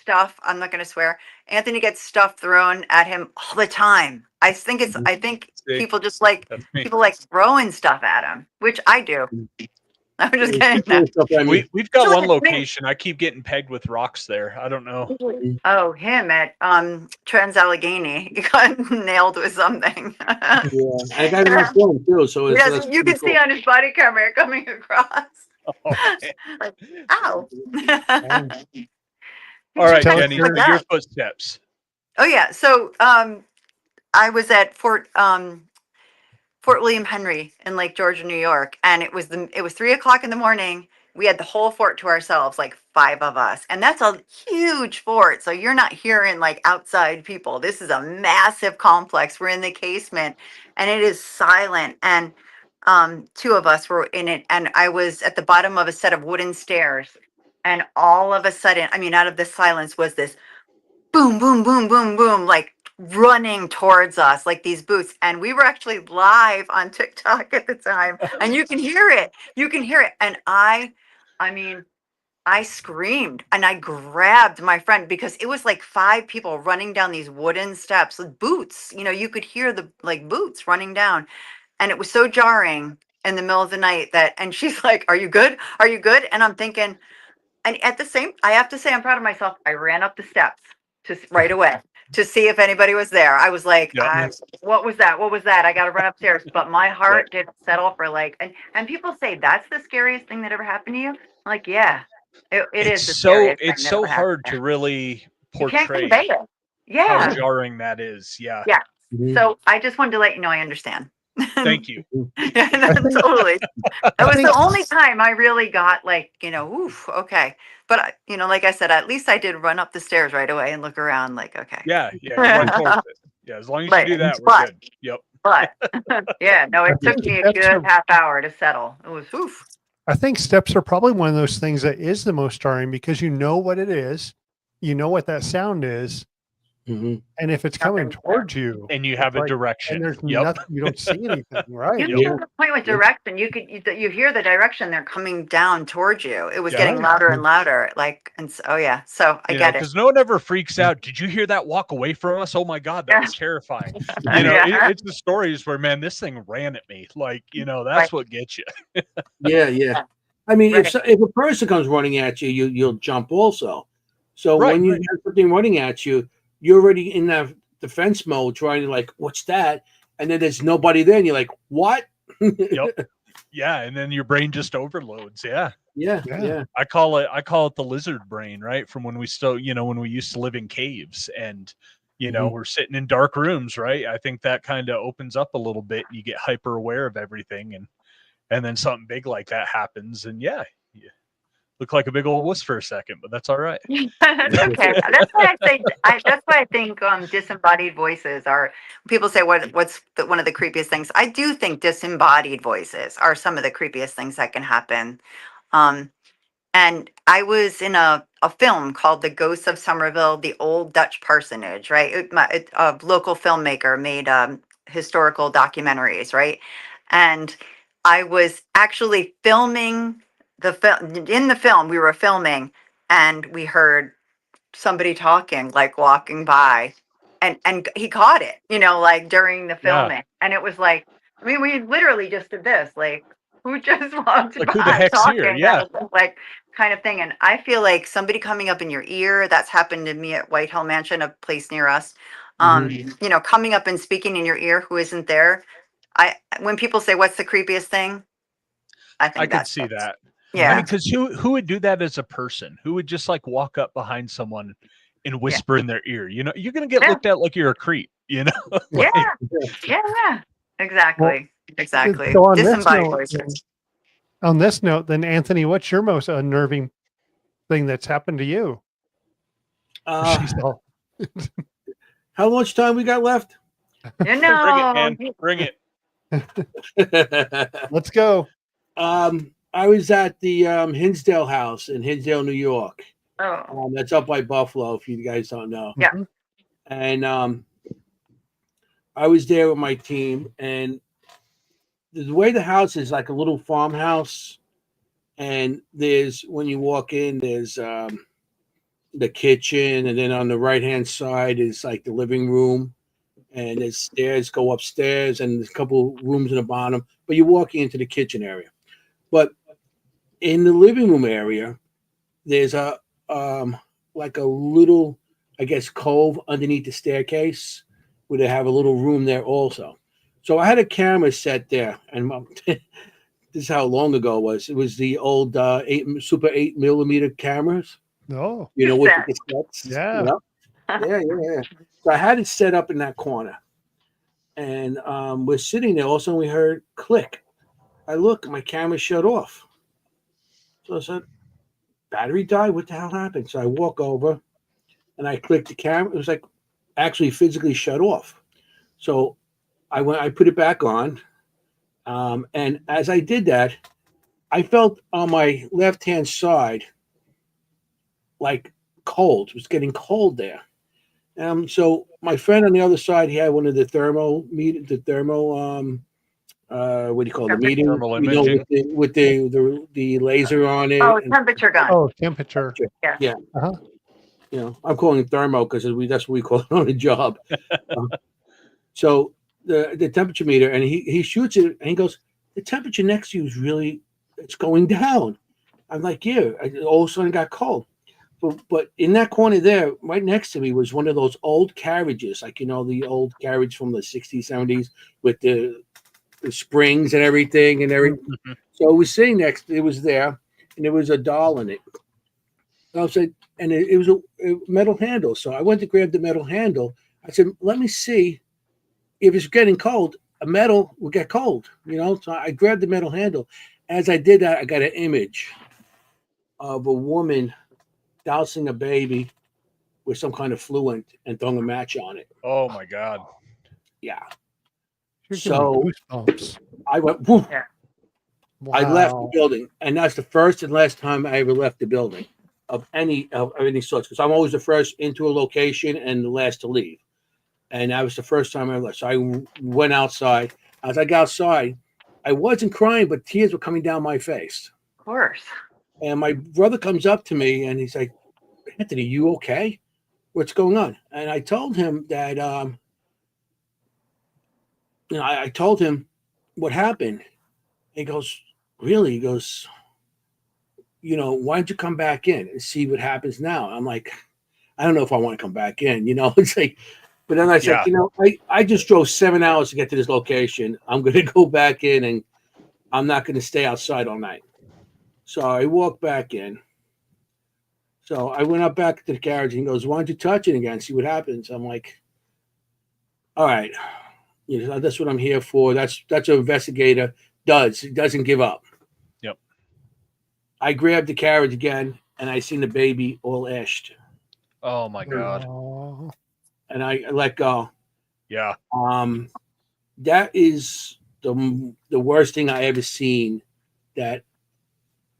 stuff. I'm not going to swear. Anthony gets stuff thrown at him all the time. I think See, people just like that's me. people like throwing stuff at him, which I do. I'm just kidding. No. We've got Sure, one me. location. I keep getting pegged with rocks there. I don't know. Oh, him at Trans Allegheny. He got nailed with something. Yeah, I got it on film too. So it's, Yes, you can see on his body camera coming across. Oh, Like, ow. all right, Tell us Jenny, your- your footsteps. Oh yeah. So I was at Fort William Henry in Lake George, New York, and it was 3:00 in the morning. We had the whole fort to ourselves, like 5 of us, and that's a huge fort. So you're not hearing like outside people. This is a massive complex. We're in the casement, and it is silent. And 2 of us were in it, and I was at the bottom of a set of wooden stairs, and all of a sudden, I mean, out of the silence was this boom, boom, boom, boom, boom, like running towards us, like these boots. And we were actually live on TikTok at the time, and you can hear it. You can hear it. And I mean, I screamed and I grabbed my friend because it was like 5 people running down these wooden steps with boots. You know, you could hear the like boots running down. And it was so jarring in the middle of the night and she's like, "Are you good? Are you good?" And I'm thinking, And at the same, I have to say, I'm proud of myself. I ran up the steps right away to see if anybody was there. I was like, Yep. what was that? What was that? I got to run upstairs. But my heart didn't settle for like, and people say that's the scariest thing that ever happened to you. I'm like, yeah, it is the scariest thing It's that so ever happened hard to to me. really You can't portray convey it. how Yeah. jarring that is. Yeah. Yeah. Mhm. So I just wanted to let you know I understand. Thank you. Totally. It I was think the only time I really got like, oof, okay. But like I said, at least I did run up the stairs right away and look around like, okay. Yeah. Yeah. Run towards it. Yeah. As long as you Right. do that, we're But, good. Yep. but yeah, no, I it took think me a steps good are half hour to settle. It was oof. I think steps are probably one of those things that is the most jarring because you know what it is, you know what that sound is, Mhm. and if it's coming Nothing's there. towards you, And you it's have a like, direction. and there's Yep. nothing, you don't see anything, right? You Yeah. get to the point with direction. You hear the direction they're coming down towards you. It was Yeah. getting louder and louder. Like, and so, oh yeah. So I get it. Because no one ever freaks out. Did you hear that walk away from us? Oh my God, that was terrifying. Yeah. It's the stories where, man, this thing ran at me. Like, that's Right. what gets you. Yeah. I mean, Right. if a person comes running at you, you'll jump also. So Right, when you have something running at you, you're already in that defense mode, trying to like, what's that? And then there's nobody there, and you're like, what? Yep. Yeah, and then your brain just overloads. Yeah. Yeah. I call it the lizard brain, right? From when we still, when we used to live in caves and Mhm. we're sitting in dark rooms, right? I think that kind of opens up a little bit. You get hyper aware of everything, and then something big like that happens, and you look like a big old wuss for a second, but that's all right. It's okay. That's why I say. That's why I think disembodied voices are. People say what's one of the creepiest things. I do think disembodied voices are some of the creepiest things that can happen. And I was in a film called The Ghosts of Somerville, the Old Dutch Parsonage, right? A local filmmaker made historical documentaries, right? And I was actually filming the film. In the film, we were filming, and we heard somebody talking, like walking by, and he caught it, like during the Yeah. filming, and it was like, I mean, we literally just did this, like, who just walked Like, who the by heck's talking, here? Yeah. like kind of thing. And I feel like somebody coming up in your ear. That's happened to me at White Hill Mansion, a place near us. Coming up and speaking in your ear who isn't there. When people say what's the creepiest thing, I think I could that's see it. that. Yeah. I mean, because who would do that as a person? Who would just like walk up behind someone and whisper in their ear? You're gonna get Yeah. looked at like you're a creep. Yeah. Exactly. Exactly. So on Disembodied voices. this note, then Anthony, what's your most unnerving thing that's happened to you? She's all, How much time we got left? Bring it, man. Bring it. let's go. I was at the Hinsdale House in Hinsdale, New York. Oh. That's up by Buffalo, if you guys don't know. Yeah. Mhm. And I was there with my team, and the way the house is like a little farmhouse, and when you walk in, there's the kitchen, and then on the right-hand side is like the living room, and there's stairs go upstairs, and there's a couple rooms in the bottom, but you're walking into the kitchen area. But in the living room area, there's a like a little, I guess, cove underneath the staircase where they have a little room there also. So I had a camera set there, and this is how long ago it was. It was the old Super 8mm cameras. No. With the cassettes. Yeah. Yeah. So I had it set up in that corner, and we're sitting there. All of a sudden, we heard click. I look, my camera shut off. So I said, battery died? What the hell happened? So I walk over and I click the camera. It was like actually physically shut off. So I put it back on. And as I did that, I felt on my left-hand side like cold. It was getting cold there. So my friend on the other side, he had one of the what do you call it? The meeting, Thermal imaging. with the laser on it. Oh, temperature gun. Oh, temperature. Yeah. Uh-huh. I'm calling it thermo because that's what we call it on the job. So the temperature meter, and he shoots it, and he goes, the temperature next to you it's going down. I'm like, yeah. All of a sudden, it got cold. But in that corner there, right next to me, was one of those old carriages, like the old carriage from the 60s, 70s, with the springs and everything and everything. Mm-hmm. So it was sitting next. It was there, and there was a doll in it. I was like, and it was a metal handle. So I went to grab the metal handle. I said, let me see if it's getting cold. A metal will get cold, So I grabbed the metal handle. As I did that, I got an image of a woman dousing a baby with some kind of fluid and throwing a match on it. Oh my God. Yeah. You're giving me goosebumps. I went, woof. Yeah. Wow. I left the building, and that's the first and last time I ever left the building of any sorts. Because I'm always the first into a location and the last to leave, and that was the first time I left. So I went outside. As I got outside, I wasn't crying, but tears were coming down my face. Of course. And my brother comes up to me and he's like, "Anthony, you okay? What's going on?" And I told him that, I told him what happened. He goes, "Really?" He goes, "Why don't you come back in and see what happens now?" I'm like, I don't know if I want to come back in, It's like, but then I said, I just drove 7 hours to get to this location. I'm going to go back in, and I'm not going to stay outside all night. So I walked back in. So I went up back to the carriage, and he goes, "Why don't you touch it again? See what happens?" I'm like, all right, that's what I'm here for. That's what an investigator does. He doesn't give up. Yep. I grabbed the carriage again, and I seen the baby all ashed. Oh my God. Oh. And I let go. Yeah. That is the worst thing I ever seen. That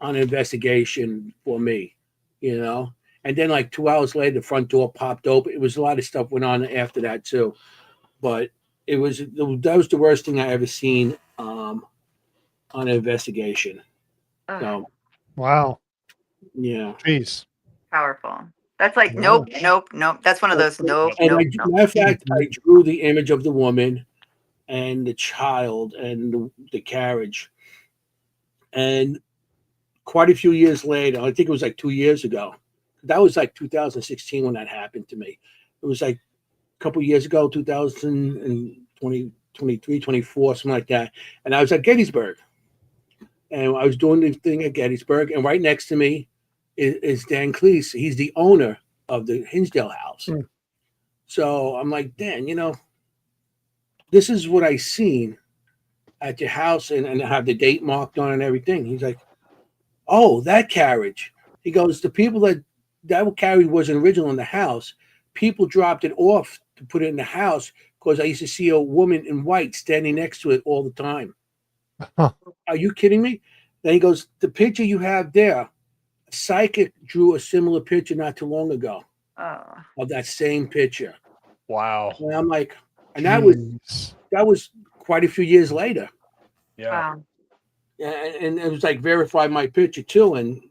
on an investigation for me, And then like 2 hours later, the front door popped open. It was a lot of stuff went on after that too, but that was the worst thing I ever seen on an investigation. So, Wow. yeah. Jeez. Powerful. That's like, Yeah. nope. That's one of those nope. Matter of fact, I drew the image of the woman and the child and the carriage. And quite a few years later, I think it was like 2 years ago. That was like 2016 when that happened to me. It was like a couple of years ago, 2020, 23, 24, something like that. And I was at Gettysburg. And I was doing the thing at Gettysburg. And right next to me is Dan Cleese. He's the owner of the Hinsdale house. Mm. So I'm like, Dan, this is what I seen at your house, and I have the date marked on and everything. He's like, "Oh, that carriage." He goes, "The people that carriage wasn't original in the house. People dropped it off to put it in the house because I used to see a woman in white standing next to it all the time." Huh. Are you kidding me? Then he goes, "The picture you have there, a psychic drew a similar picture not too long ago of that same picture." Wow. And I'm like, and that was quite a few years later. Yeah. Wow. And it was like verified my picture too, and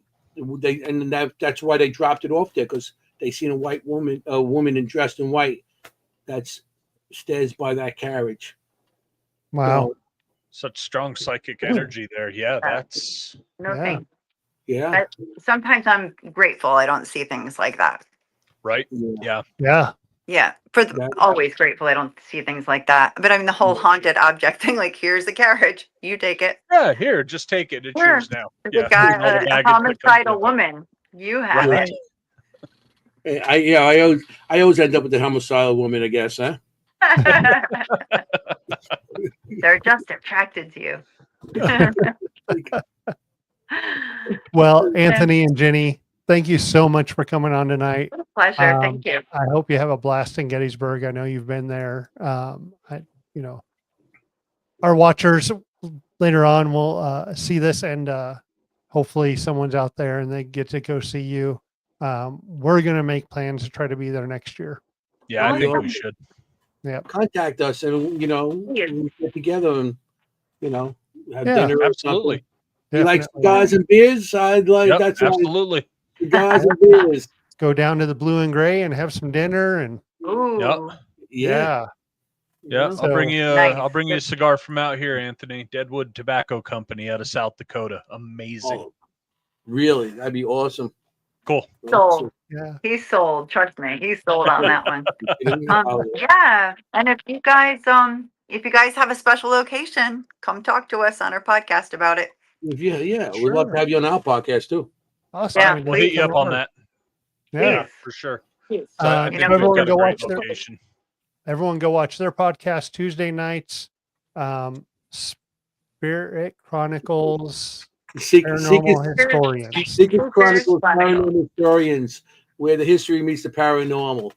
that's why they dropped it off there, because they seen a woman dressed in white that stays by that carriage. Wow. So, Such strong psychic energy there. Yeah, that's No Yeah. thanks. yeah. Sometimes I'm grateful I don't see things like that. right. Yeah. Yeah. Yeah, That- always grateful I don't see things like that. But I mean, the whole haunted object thing, like, here's the carriage, you take it. Yeah. Here, just take it. It's Sure. yours now. There's Yeah. a guy, All the a baggage that comes homicidal with it. woman, you have Right. it. I always end up with the homicidal woman, I guess, huh? They're just attracted to you. Well, Anthony and Jenny, thank you so much for coming on tonight. Pleasure. Thank you. I hope you have a blast in Gettysburg. I know you've been there. Our watchers later on will see this, and hopefully someone's out there and they get to go see you. We're going to make plans to try to be there next year. Yeah, I think Awesome. we should. Yep. Contact us, and we get together and have Yeah, dinner. Or Absolutely. something. You like Definitely. cigars and beers? I'd like Yep, that's right. absolutely. Cigars and beers. Go down to the Blue and Gray and have some dinner, and Ooh. Yep. Yeah. Yeah, So- I'll bring you a cigar from out here, Anthony. Deadwood Tobacco Company out of South Dakota. Amazing. Oh, Really, that'd be awesome. Cool. Sold. Yeah. He's sold. Trust me, he's sold on that one. Oh, Yeah, and if you guys have a special location, come talk to us on our podcast about it. yeah, we'd love to Sure. have you on our podcast too. Awesome. Yeah, We'd We'll love hit to you come up on over. that. Yeah. Please. For sure. Please. So I You think know, we've everyone got a go great watch their- location. Everyone go watch their podcast Tuesday nights. Spirit Chronicles, Paranormal Historians. Secret Chronicles, Chronicles. Paranormal Historians, where the history meets the paranormal.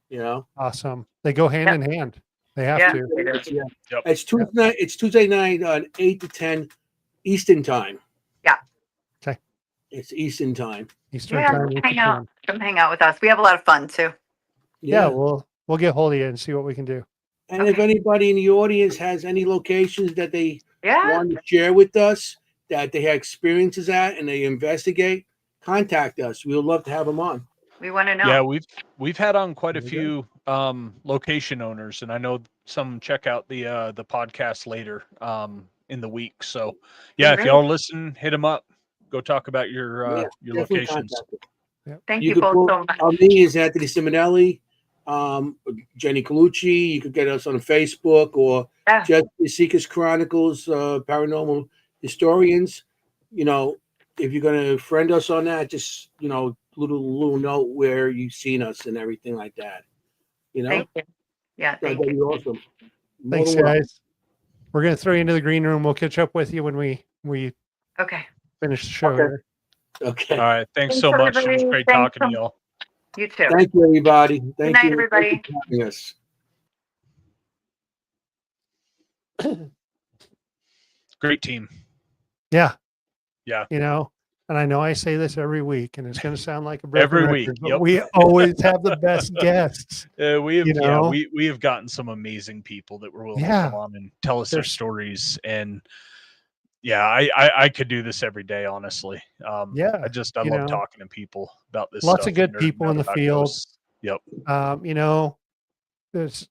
You know, Awesome. They go hand in hand. They have Yeah. to. yeah. Yep. It's Tuesday night. It's Tuesday night on 8 to 10 Eastern time. Yeah. Okay. It's Eastern time. Eastern Yeah, time. 8 to hang out. 10. Come hang out with us. We have a lot of fun too. Yeah, we'll get hold of you and see what we can do. And if Okay. anybody in the audience has any locations that they Yeah. want to share with us, that they have experiences at, and they investigate, contact us. We would love to have them on. We want to know. Yeah, we've had on quite a There we few location owners, and I know some check out the podcast later in the week. So yeah, if Great. y'all listen, hit them up. Go talk about your Definitely locations. contact us. Thank you could both pull- so much. Me is Anthony Simonelli, Jenny Colucci. You could get us on Facebook or Yeah. just the Seekers Chronicles, Paranormal Historians. You know, if you're gonna friend us on that, just little note where you've seen us and everything like that. You know, Thank you. Yeah, thank that'd be you. awesome. More Thanks, than welcome. guys. We're gonna throw you into the green room. We'll catch up with you when we Okay. finish the show. Okay. Here. Okay. All right, thanks Thanks, so much. It was everybody. great Thanks talking to so- y'all. You too. Thank you, everybody. Thank night, you everybody. Thank you for having us. Great team. Yeah. Yeah. You know, and I know I say this every week, and it's going to sound like a broken Every record, week, but yep. we always have the best guests. We have You know? we have gotten some amazing people that were willing to Yeah. come on and tell us their There's- stories, and yeah, I could do this every day, honestly. Yeah, I you love know, talking to people about this. lots stuff of good and nerding people out in the about field. ghosts. Yep. You know, there's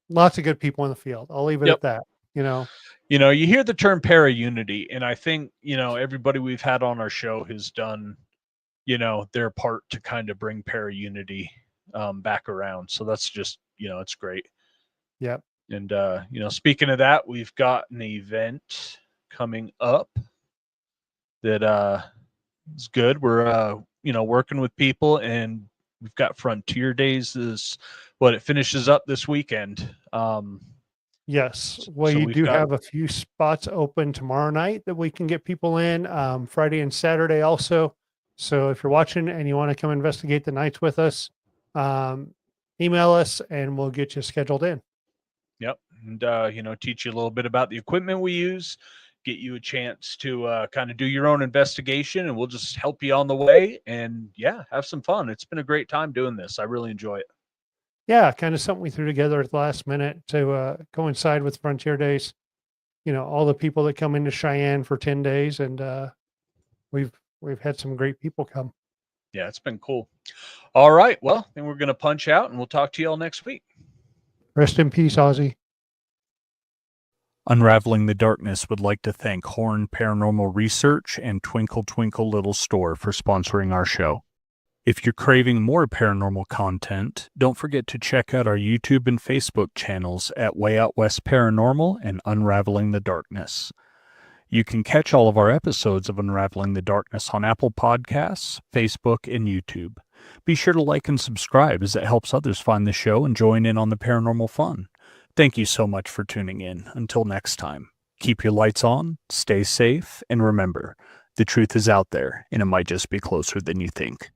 lots of good people in the field. I'll leave it Yep. at that. You know, You hear the term para-unity, and I think, everybody we've had on our show has done, their part to kind of bring para-unity back around. So that's just, it's great. Yep. And, speaking of that, we've got an event coming up that is good. We're, working with people, and we've got Frontier Days it finishes up this weekend. yes. Well, So you we've do got- have a few spots open tomorrow night that we can get people in. Friday and Saturday also. So if you're watching and you want to come investigate the nights with us, email us and we'll get you scheduled in. Yep. And, teach you a little bit about the equipment we use, get you a chance to kind of do your own investigation, and we'll just help you on the way and have some fun. It's been a great time doing this. I really enjoy it. Yeah, kind of something we threw together at the last minute to coincide with Frontier Days. All the people that come into Cheyenne for 10 days, and we've had some great people come. Yeah, it's been cool. All right. Well, then we're going to punch out, and we'll talk to you all next week. Rest in peace, Ozzy. Unraveling the Darkness would like to thank Horn Paranormal Research and Twinkle Twinkle Little Store for sponsoring our show. If you're craving more paranormal content, don't forget to check out our YouTube and Facebook channels at Way Out West Paranormal and Unraveling the Darkness. You can catch all of our episodes of Unraveling the Darkness on Apple Podcasts, Facebook, and YouTube. Be sure to like and subscribe, as it helps others find the show and join in on the paranormal fun. Thank you so much for tuning in. Until next time, keep your lights on, stay safe, and remember, the truth is out there, and it might just be closer than you think.